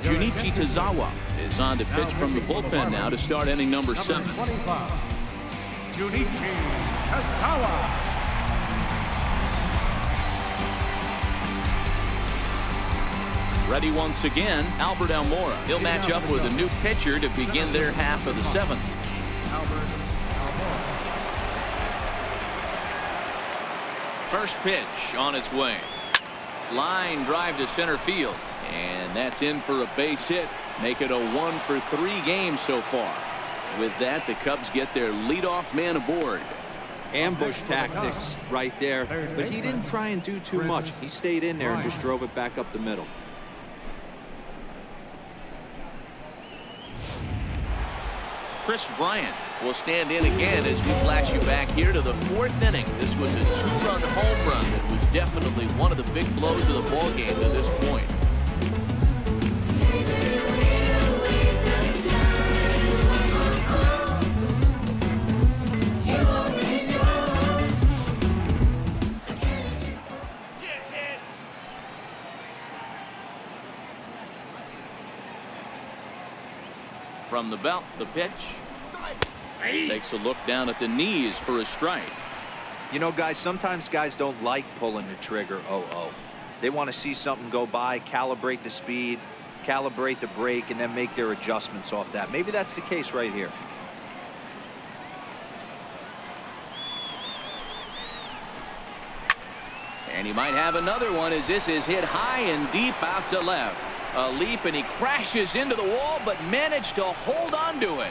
Junichi Tazawa is on to pitch from the bullpen now to start inning number 7. 25, Junichi Tazawa. Ready once again, Albert Almora. He'll match up with a new pitcher to begin their half of the 7th. First pitch on its way. Line drive to center field. And that's in for a base hit. Make it a 1-for-3 game so far. With that, the Cubs get their leadoff man aboard. Ambush tactics right there, but he didn't try and do too much. He stayed in there and just drove it back up the middle. Chris Bryant will stand in again as we flash you back here to the 4th inning. This was a 2-run home run that was definitely one of the big blows of the ball game to this point. From the belt, the pitch. Takes a look down at the knees for a strike. You know, guys, sometimes guys don't like pulling the trigger 0-0. They want to see something go by, calibrate the speed, calibrate the brake, and then make their adjustments off that. Maybe that's the case right here. And he might have another one as this is hit high and deep out to left. A leap and he crashes into the wall but managed to hold on to it.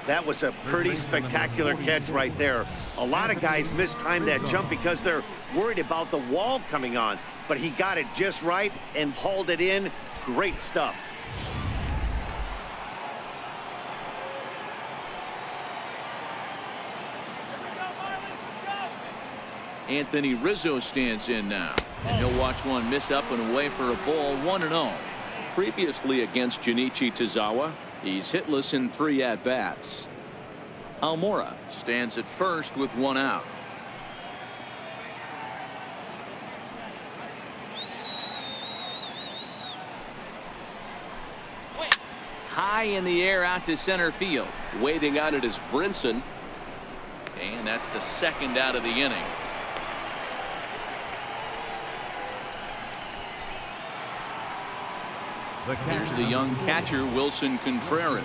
That was a pretty spectacular catch right there. A lot of guys mistime that jump because they're worried about the wall coming on, but he got it just right and hauled it in. Great stuff. Anthony Rizzo stands in now, and he'll watch one miss up and away for a ball, 1-0. Previously against Junichi Tazawa, he's hitless in 3 at-bats. Almora stands at first with 1 out. High in the air out to center field. Waiting on it is Brinson, and that's the 2nd out of the inning. Here's the young catcher, Wilson Contreras.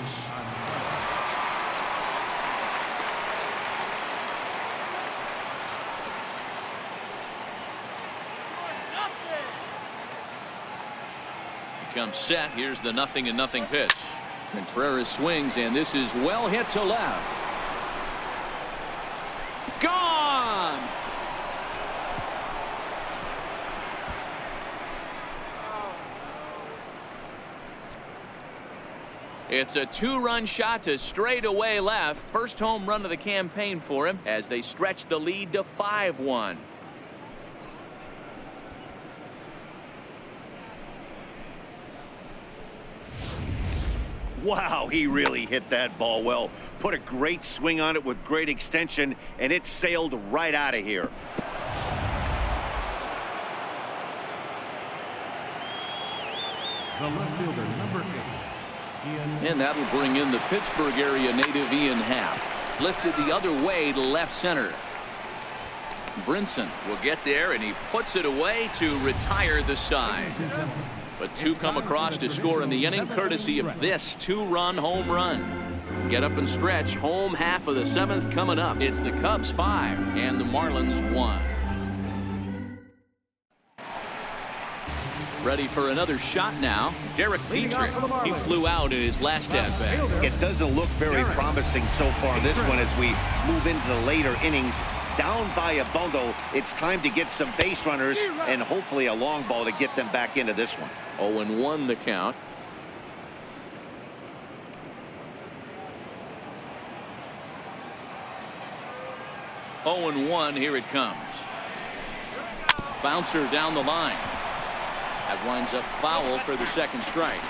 Comes set. Here's the 0-0 pitch. Contreras swings, and this is well hit to left. Gone! It's a 2-run shot to straightaway left. First home run of the campaign for him as they stretch the lead to 5-1. Wow, he really hit that ball well. Put a great swing on it with great extension, and it sailed right out of here. The left fielder, number 8. And that'll bring in the Pittsburgh area native Ian Happ. Lifted the other way to left center. Brinson will get there, and he puts it away to retire the side. But 2 come across to score in the inning, courtesy of this 2-run home run. Get up and stretch. Home half of the 7th coming up. It's the Cubs 5 and the Marlins 1. Ready for another shot now. Derek Dietrich. He flew out in his last at-bat. It doesn't look very promising so far this one as we move into the later innings. Down by a bundle, it's time to get some base runners and hopefully a long ball to get them back into this one. 0-1 the count. 0-1. Here it comes. Bouncer down the line. That winds up foul for the second strike.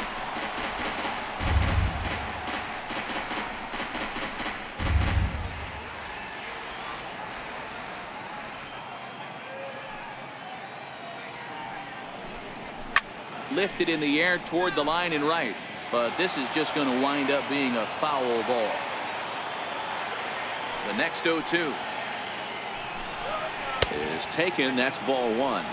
Lifted in the air toward the line and right, but this is just going to wind up being a foul ball. The next 0-2 is taken. That's ball one.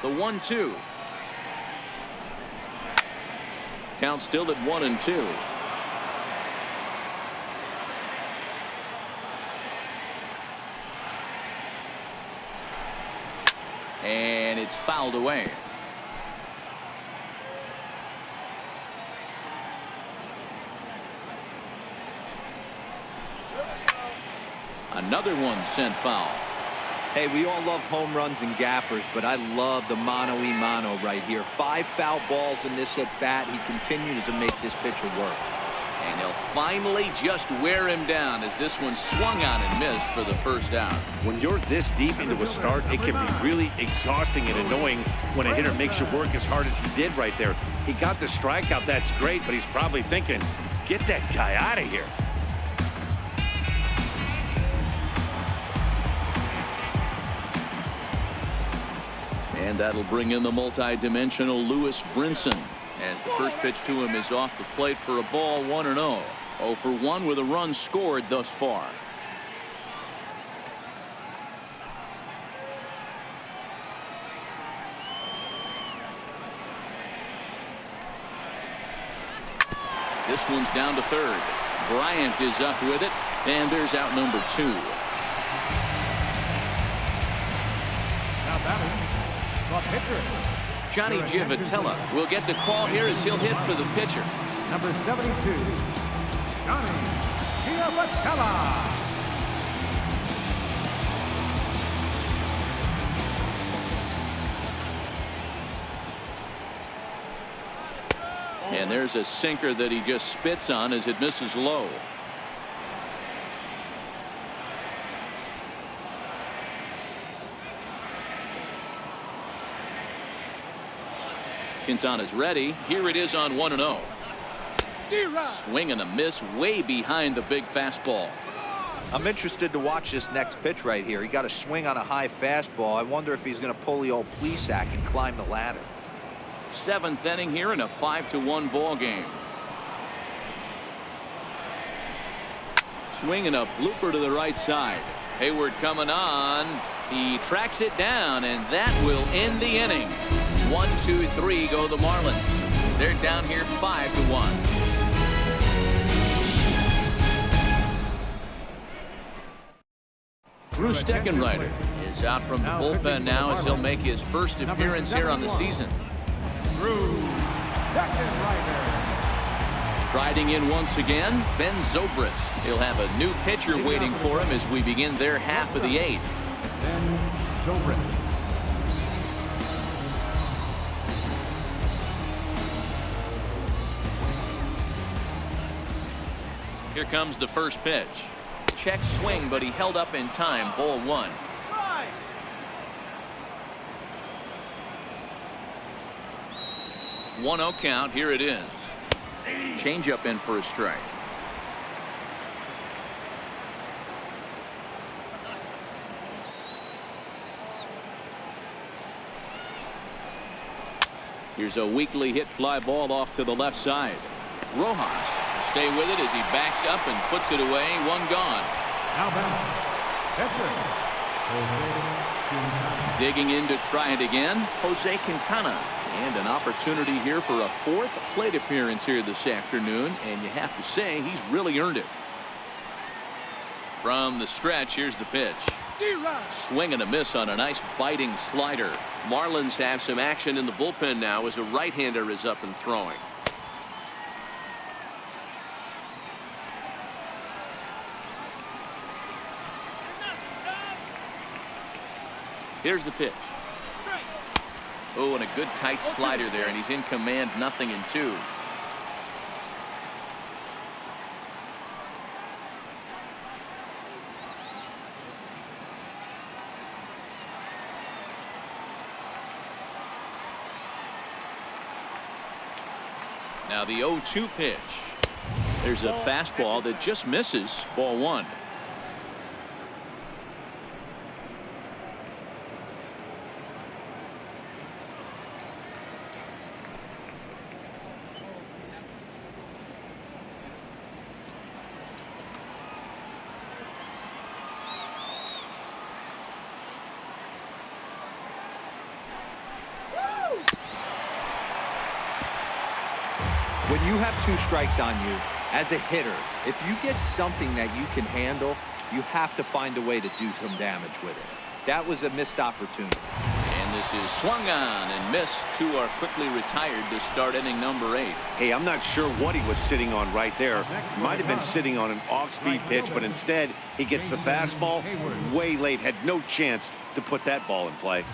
The 1-2. Count still at 1-2. And it's fouled away. Another one sent foul. Hey, we all love home runs and gappers, but I love the mano-y-mano right here. 5 foul balls in this at-bat. He continues to make this pitcher work. And he'll finally just wear him down as this one swung on and missed for the first out. When you're this deep into a start, it can be really exhausting and annoying when a hitter makes you work as hard as he did right there. He got the strikeout. That's great, but he's probably thinking, get that guy out of here. And that'll bring in the multi-dimensional Lewis Brinson as the first pitch to him is off the plate for a ball. 1-0. 0 for 1 with a run scored thus far. This one's down to third. Bryant is up with it, and there's out number 2. Now batting, the pitcher. Johnny Givotella will get the call here as he'll hit for the pitcher. Number 72, Johnny Givotella. And there's a sinker that he just spits on as it misses low. Quintana's ready. Here it is on 1-0. Swing and a miss way behind the big fastball. I'm interested to watch this next pitch right here. He got a swing on a high fastball. I wonder if he's going to pull the old Plesac and climb the ladder. 7th inning here in a 5-1 ball game. Swing and a blooper to the right side. Hayward coming on. He tracks it down, and that will end the inning. 1, 2, 3 go the Marlins. They're down here 5-1. Drew Steckenrider is out from the bullpen now as he'll make his first appearance here on the season. Drew Steckenrider. Striding in once again, Ben Zobrist. He'll have a new pitcher waiting for him as we begin their half of the 8th. Ben Zobrist. Here comes the first pitch. Check swing, but he held up in time. Ball 1. 1-0 count. Here it is. Changeup in for a strike. Here's a weakly hit fly ball off to the left side. Rojas stay with it as he backs up and puts it away. 1 gone. Now back. Pitcher. Digging in to try it again, Jose Quintana. And an opportunity here for a 4th plate appearance here this afternoon, and you have to say he's really earned it. From the stretch, here's the pitch. Swing and a miss on a nice biting slider. Marlins have some action in the bullpen now as a right-hander is up and throwing. Here's the pitch. Oh, and a good tight slider there, and he's in command, 0-2. Now the 0-2 pitch. There's a fastball that just misses. Ball 1. When you have 2 strikes on you, as a hitter, if you get something that you can handle, you have to find a way to do some damage with it. That was a missed opportunity. And this is swung on and missed. 2 are quickly retired to start inning number 8. Hey, I'm not sure what he was sitting on right there. Might have been sitting on an off-speed pitch, but instead he gets the fastball way late. Had no chance to put that ball in play.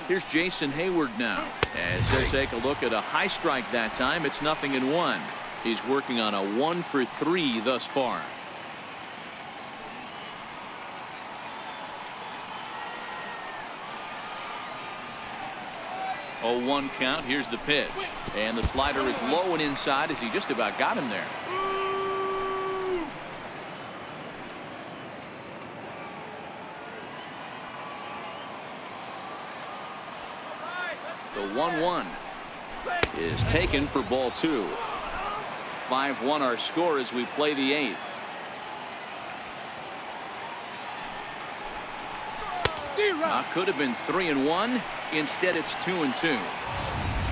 Here's Jason Hayward now, as he'll take a look at a high strike that time. It's 0-1. He's working on a 1-for-3 thus far. 0-1 count. Here's the pitch, and the slider is low and inside as he just about got him there. The 1-1 is taken for ball 2. 5-1 our score as we play the 8th. Could have been 3-1. Instead, it's 2-2.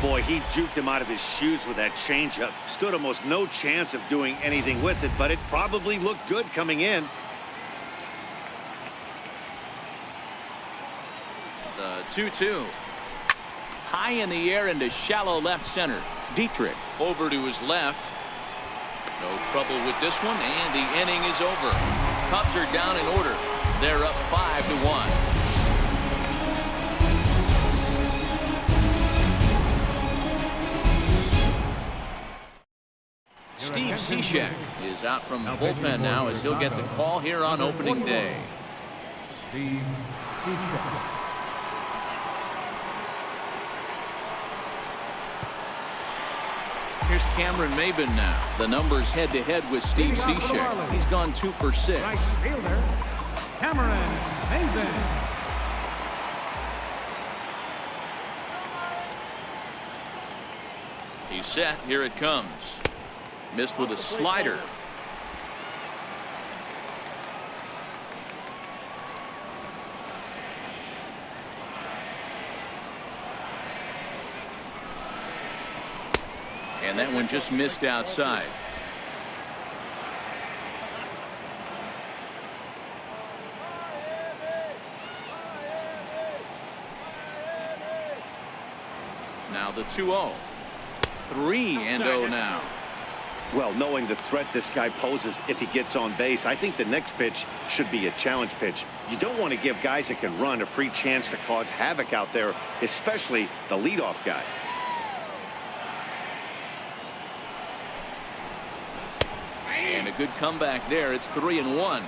Boy, he juked him out of his shoes with that changeup. Stood almost no chance of doing anything with it, but it probably looked good coming in. The 2-2. High in the air into shallow left center. Dietrich over to his left. No trouble with this one, and the inning is over. Cubs are down in order. They're up 5-1. Steve CHC is out from the bullpen now as he'll get the call here on opening day. Steve CHC. Here's Cameron Maben now. The numbers head-to-head with Steve CHC. He's gone 2 for 6. Right fielder, Cameron Maben. He's set. Here it comes. Missed with a slider. And that one just missed outside. Now the 2-0. 3-0 now. Well, knowing the threat this guy poses if he gets on base, I think the next pitch should be a challenge pitch. You don't want to give guys that can run a free chance to cause havoc out there, especially the leadoff guy. And a good comeback there. It's 3-1.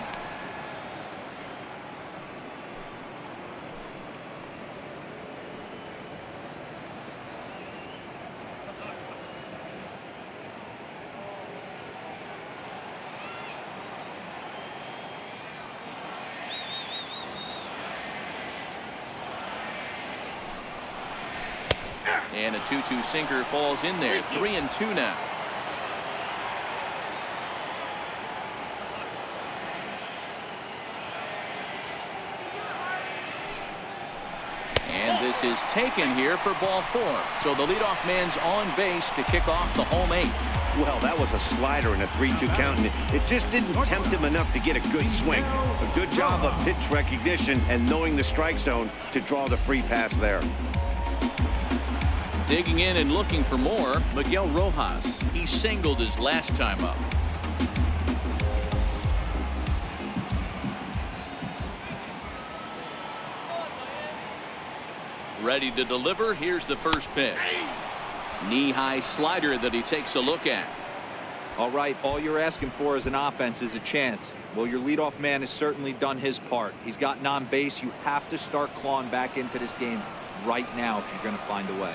And a 2-2 sinker falls in there. 3-2 now. And this is taken here for ball 4. So the leadoff man's on base to kick off the home 8. Well, that was a slider in a 3-2 count, and it just didn't tempt him enough to get a good swing. A good job of pitch recognition and knowing the strike zone to draw the free pass there. Digging in and looking for more, Miguel Rojas. He singled his last time up. Ready to deliver. Here's the first pitch. Knee-high slider that he takes a look at. All right, all you're asking for as an offense is a chance. Well, your leadoff man has certainly done his part. He's gotten on base. You have to start clawing back into this game right now if you're going to find a way.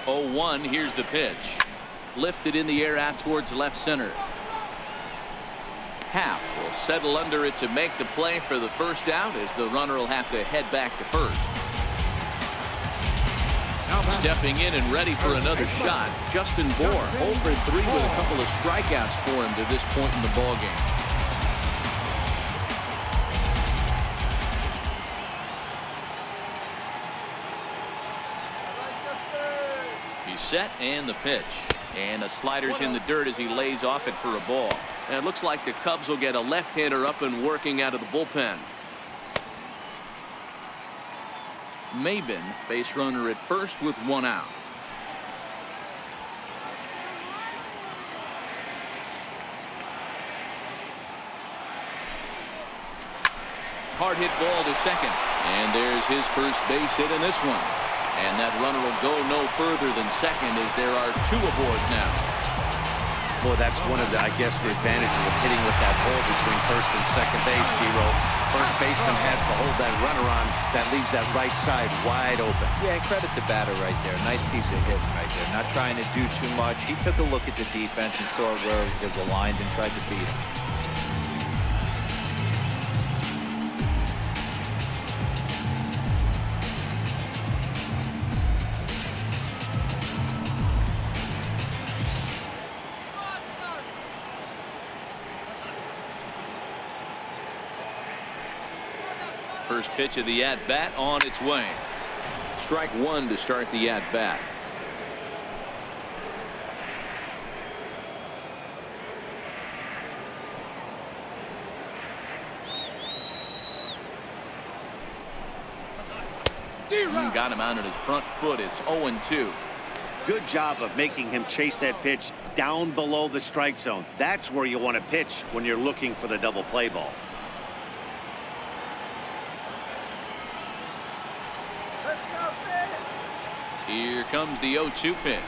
Oh, 1. Here's the pitch. Lifted in the air out towards left center. Happ will settle under it to make the play for the first out, as the runner will have to head back to first. Stepping in and ready for another shot, Justin Bour, 0 for 3 with a couple of strikeouts for him to this point in the ballgame. He's set, and the pitch. And the slider's in the dirt as he lays off it for a ball. And it looks like the Cubs will get a left-hander up and working out of the bullpen. Maben, base runner at first with 1 out. Hard hit ball to second. And there's his first base hit in this one. And that runner will go no further than second, as there are 2 aboard now. Boy, that's one of the, I guess, the advantages of hitting with that ball between first and second base, Hero. First baseman has to hold that runner on. That leaves that right side wide open. Yeah, and credit to batter right there. Nice piece of hitting right there. Not trying to do too much. He took a look at the defense and saw where it was aligned and tried to beat him. First pitch of the at-bat on its way. Strike 1 to start the at-bat. Got him out on his front foot. It's 0-2. Good job of making him chase that pitch down below the strike zone. That's where you want to pitch when you're looking for the double play ball. Here comes the 0-2 pitch.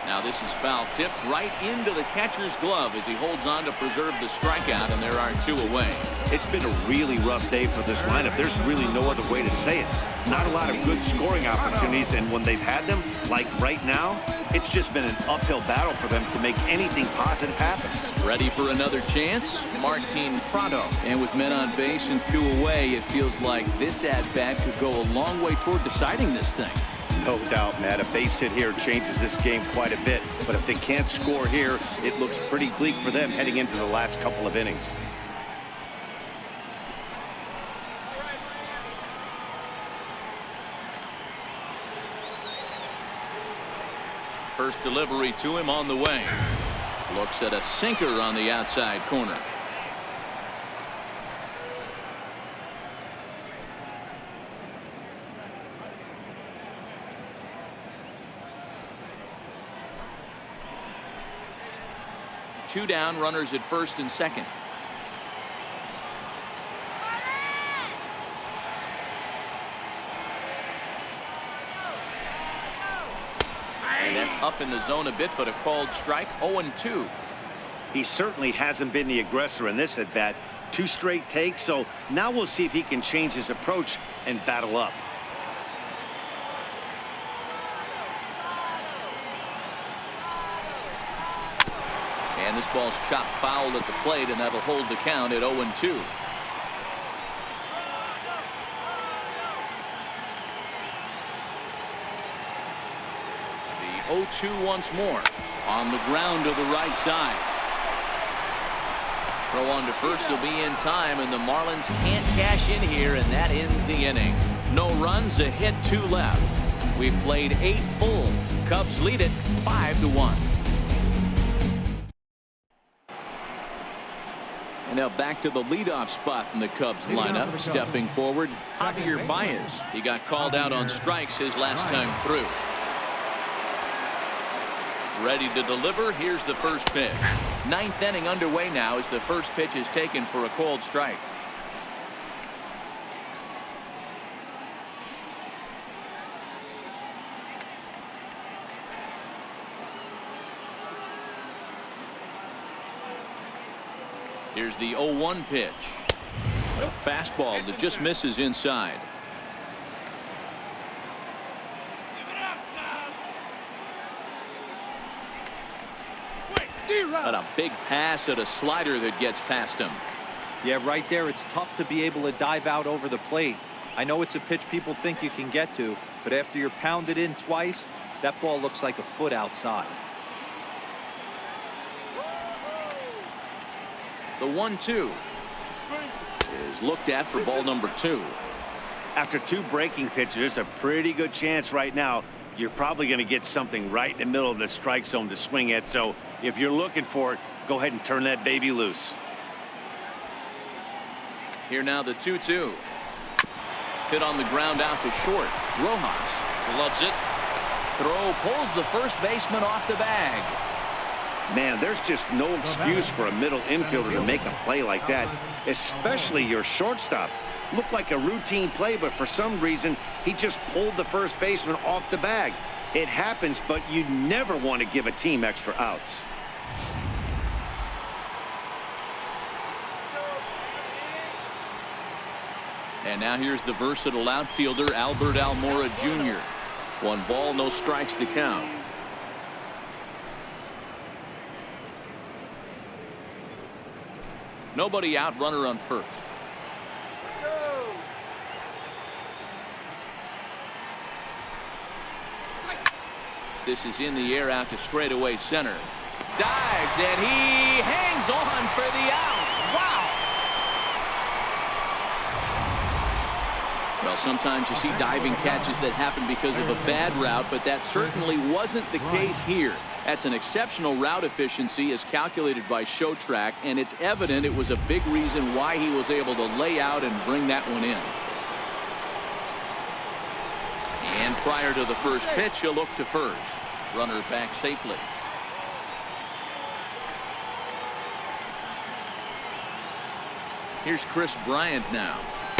Now this is foul tipped right into the catcher's glove as he holds on to preserve the strikeout, and there are 2 away. It's been a really rough day for this lineup. There's really no other way to say it. Not a lot of good scoring opportunities, and when they've had them, like right now, it's just been an uphill battle for them to make anything positive happen. Ready for another chance? Martin Prado. And with men on base and 2 away, it feels like this at-bat could go a long way toward deciding this thing. No doubt, Matt. A base hit here changes this game quite a bit. But if they can't score here, it looks pretty bleak for them heading into the last couple of innings. First delivery to him on the way. Looks at a sinker on the outside corner. Two down, runners at first and second. And that's up in the zone a bit, but a called strike. 0-2. He certainly hasn't been the aggressor in this at bat. 2 straight takes, so now we'll see if he can change his approach and battle up. And this ball's chopped foul at the plate, and that'll hold the count at 0-2. The 0-2 once more. On the ground to the right side. Throw on to first will be in time, and the Marlins can't cash in here, and that ends the inning. No runs, a hit, 2 left. We've played 8 full. Cubs lead it 5-1. Now back to the leadoff spot in the Cubs lineup. Stepping forward, Javier Baez. He got called out on strikes his last time through. Ready to deliver. Here's the first pitch. Ninth inning underway now as the first pitch is taken for a called strike. Here's the 0-1 pitch. A fastball that just misses inside. But a big pass at a slider that gets past him. Yeah, right there, it's tough to be able to dive out over the plate. I know it's a pitch people think you can get to, but after you're pounded in twice, that ball looks like a foot outside. The 1-2 is looked at for ball number 2. After 2 breaking pitches, there's a pretty good chance right now you're probably going to get something right in the middle of the strike zone to swing at. So if you're looking for it, go ahead and turn that baby loose. Here now the 2-2. Hit on the ground out to short. Rojas loves it. Throw pulls the first baseman off the bag. Man, there's just no excuse for a middle infielder to make a play like that, especially your shortstop. Looked like a routine play, but for some reason, he just pulled the first baseman off the bag. It happens, but you never want to give a team extra outs. And now here's the versatile outfielder, Albert Almora Jr. 1 ball, no strikes to count. Nobody out, runner on first. This is in the air out to straightaway center. Dives and he hangs on for the out. Wow. Well, sometimes you see diving catches that happen because of a bad route, but that certainly wasn't the case here. That's an exceptional route efficiency as calculated by ShowTrack, and it's evident it was a big reason why he was able to lay out and bring that one in. And prior to the first pitch, he'll look to first. Runner back safely. Here's Chris Bryant now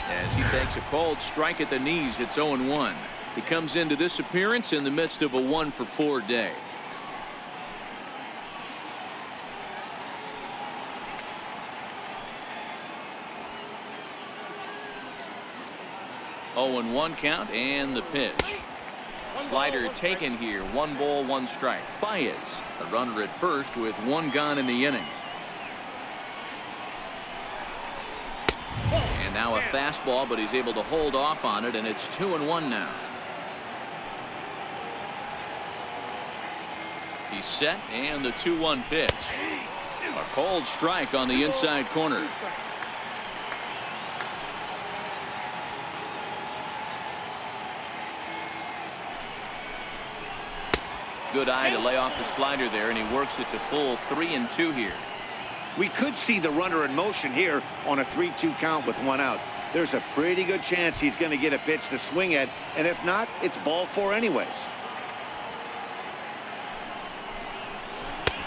as he takes a called strike at the knees. It's 0-1. He comes into this appearance in the midst of a 1-for-4 day. Oh, and 1 count and the pitch. Slider taken here. 1 ball, 1 strike. Baez, a runner at first with 1 gone in the inning. And now a fastball, but he's able to hold off on it, and it's 2-1 now. He's set, and the 2-1 pitch. A cold strike on the inside corner. Good eye to lay off the slider there, and he works it to full 3-2 here. We could see the runner in motion here on a 3-2 count with 1 out. There's a pretty good chance he's going to get a pitch to swing at, and if not, it's ball 4 anyways.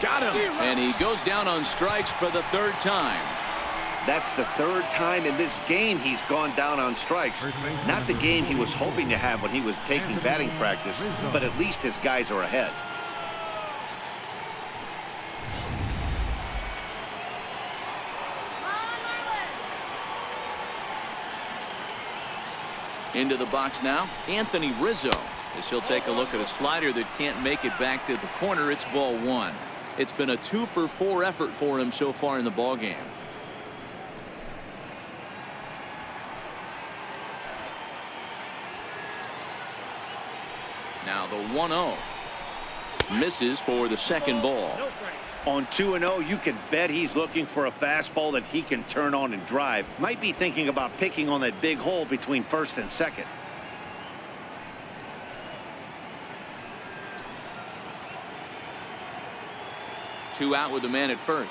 Got him. And he goes down on strikes for the 3rd time. That's the 3rd time in this game he's gone down on strikes. Not the game he was hoping to have when he was taking batting practice, but at least his guys are ahead. Into the box now, Anthony Rizzo, as he'll take a look at a slider that can't make it back to the corner. It's ball 1. It's been a 2-for-4 effort for him so far in the ball game. Now the 1-0 misses for the 2nd ball. On 2-0, you can bet he's looking for a fastball that he can turn on and drive. Might be thinking about picking on that big hole between 1st and 2nd. Two out with the man at first.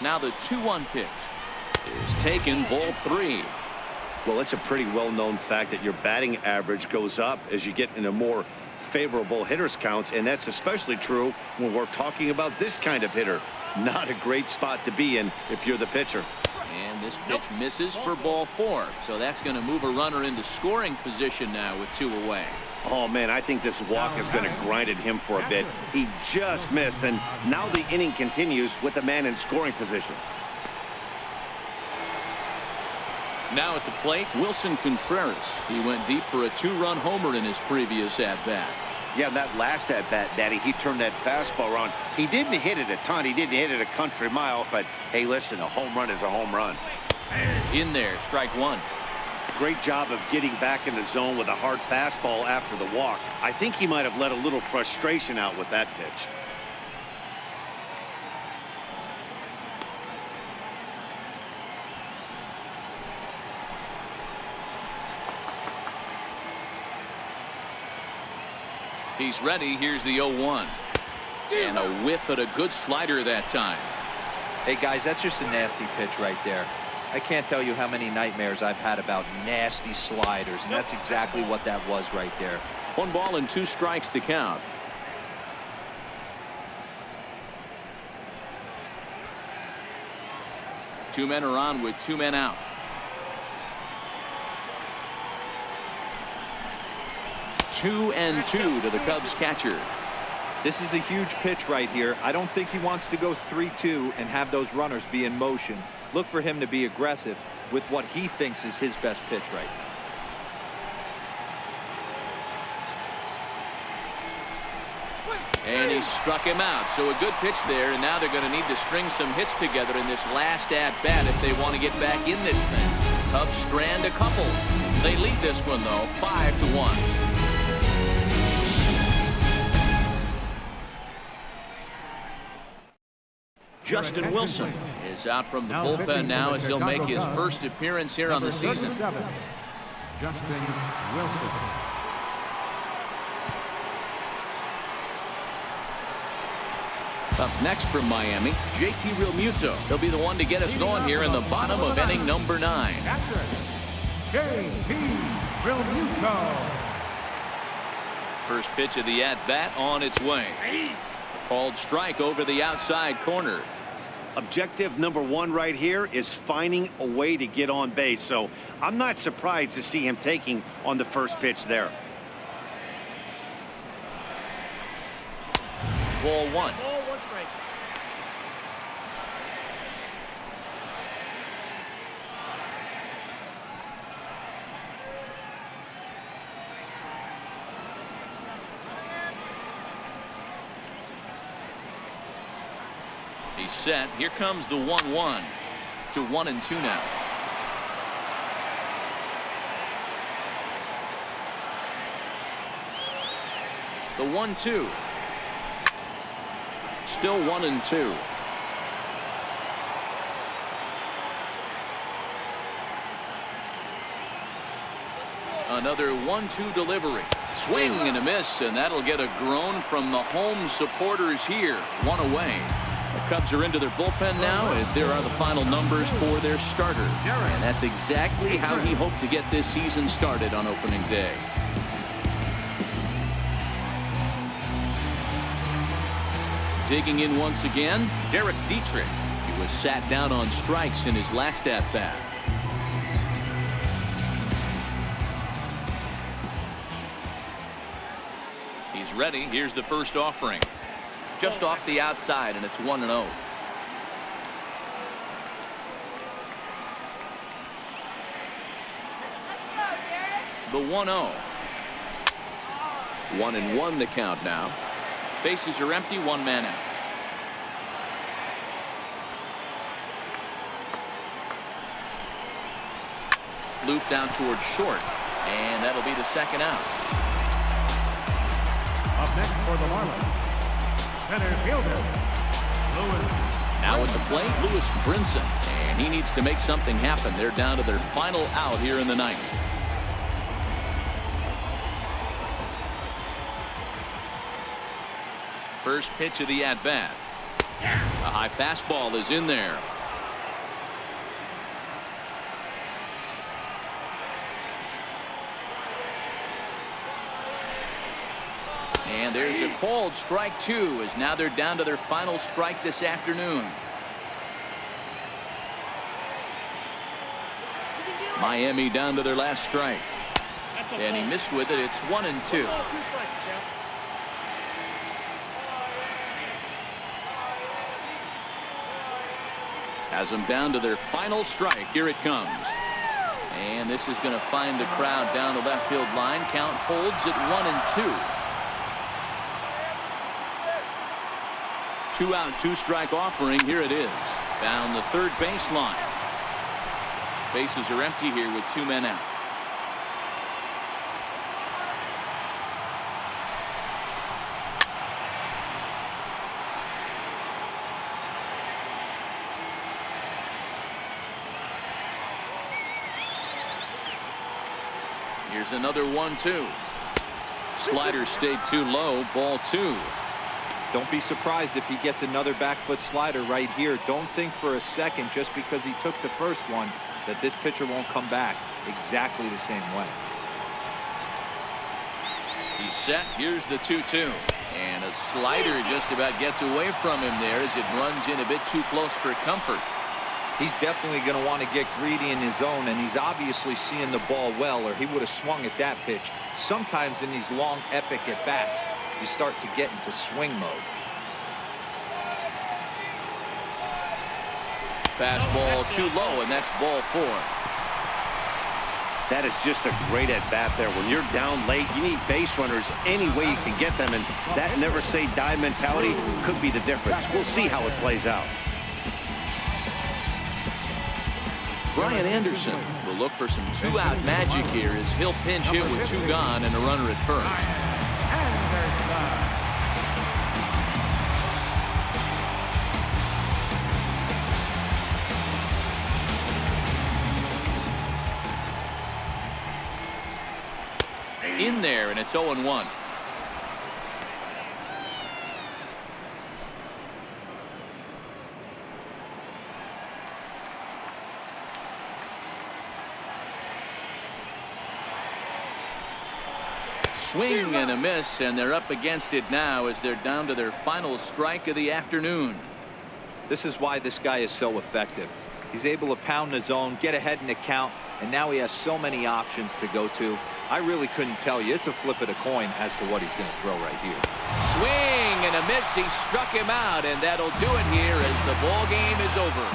Now the 2-1 pitch is taken, ball 3. Well, it's a pretty well-known fact that your batting average goes up as you get into more favorable hitters counts, and that's especially true when we're talking about this kind of hitter. Not a great spot to be in if you're the pitcher. And this pitch misses for ball 4. So that's going to move a runner into scoring position now with 2 away. Oh, man, I think this walk is going to grind at him for a bit. He just missed, and now the inning continues with the man in scoring position. Now at the plate, Wilson Contreras. He went deep for a 2-run homer in his previous at-bat. Yeah, that last at-bat, Daddy, he turned that fastball around. He didn't hit it a ton. He didn't hit it a country mile, but, hey, listen, a home run is a home run. In there, strike 1. Great job of getting back in the zone with a hard fastball after the walk. I think he might have let a little frustration out with that pitch. He's ready. Here's the 0-1. And a whiff at a good slider that time. Hey, guys, that's just a nasty pitch right there. I can't tell you how many nightmares I've had about nasty sliders, and that's exactly what that was right there. 1 ball and 2 strikes to count. Two men are on with 2 men out. Two and 2 to the Cubs catcher. This is a huge pitch right here. I don't think he wants to go 3-2 and have those runners be in motion. Look for him to be aggressive with what he thinks is his best pitch right now. And he struck him out. So a good pitch there, and now they're going to need to string some hits together in this last at-bat if they want to get back in this thing. Cubs strand a couple. They lead this one, though, 5-1. Justin Wilson is out from the bullpen now as he'll make his first appearance here on the season. Justin Wilson. Up next from Miami, JT Realmuto. He'll be the one to get us going here in the bottom of inning number 9. Captain, JT Realmuto. First pitch of the at-bat on its way. Called strike over the outside corner. Objective number 1 right here is finding a way to get on base. So I'm not surprised to see him taking on the first pitch there. Ball 1. Ball 1 strike. He's set. Here comes the 1-1 to 1-2 now. The 1-2. Still 1-2. Another 1-2 delivery. Swing and a miss, and that'll get a groan from the home supporters here. 1 away. The Cubs are into their bullpen now as there are the final numbers for their starter. And that's exactly how he hoped to get this season started on opening day. Digging in once again, Derek Dietrich. He was sat down on strikes in his last at-bat. He's ready. Here's the first offering. Just off the outside, and it's 1-0. The 1-0. 1-1 the count now. Bases are empty, 1 man out. Loop down towards short, and that'll be the second out. Up next for the Marlins, center fielder, Lewis. Now at the plate, Lewis Brinson, and he needs to make something happen. They're down to their final out here in the 9th. First pitch of the at-bat. A high fastball is in there. And there's a called strike 2, as now they're down to their final strike this afternoon. Miami down to their last strike. And he missed with it. It's 1-2. Has them down to their final strike. Here it comes. And this is going to find the crowd down the left field line. Count holds at 1-2. 2 out, 2 strike offering. Here it is. Down the third baseline. Bases are empty here with 2 men out. Here's another 1-2. Slider stayed too low. Ball 2. Don't be surprised if he gets another back foot slider right here. Don't think for a second, just because he took the first one, that this pitcher won't come back exactly the same way. He's set. Here's the 2-2. And a slider just about gets away from him there as it runs in a bit too close for comfort. He's definitely going to want to get greedy in his zone, and he's obviously seeing the ball well, or he would have swung at that pitch. Sometimes in these long, epic at-bats, you start to get into swing mode. Fastball too low, and that's ball 4. That is just a great at-bat there. When you're down late, you need base runners any way you can get them, and that never say die mentality could be the difference. We'll see how it plays out. Brian Anderson will look for some 2-out magic here as he'll pinch hit with 2 gone and a runner at first. In there, and it's 0-1. Swing and a miss, and they're up against it now as they're down to their final strike of the afternoon. This is why this guy is so effective. He's able to pound the zone, get ahead in the count, and now he has so many options to go to. I really couldn't tell you. It's a flip of the coin as to what he's going to throw right here. Swing and a miss. He struck him out, and that'll do it here as the ball game is over.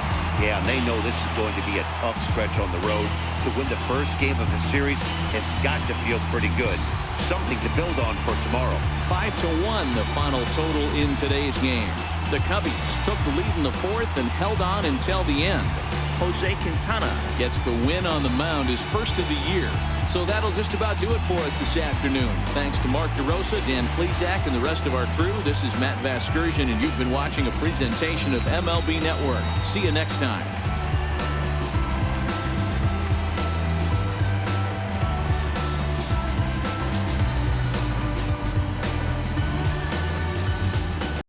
Yeah, and they know this is going to be a tough stretch on the road. To win the first game of the series, it's got to feel pretty good. Something to build on for tomorrow. 5-1 the final total in today's game. The Cubbies took the lead in the 4th and held on until the end. Jose Quintana gets the win on the mound, his first of the year. So that'll just about do it for us this afternoon. Thanks to Mark DeRosa, Dan Plesac, and the rest of our crew. This is Matt Vasgersian, and you've been watching a presentation of MLB Network. See you next time.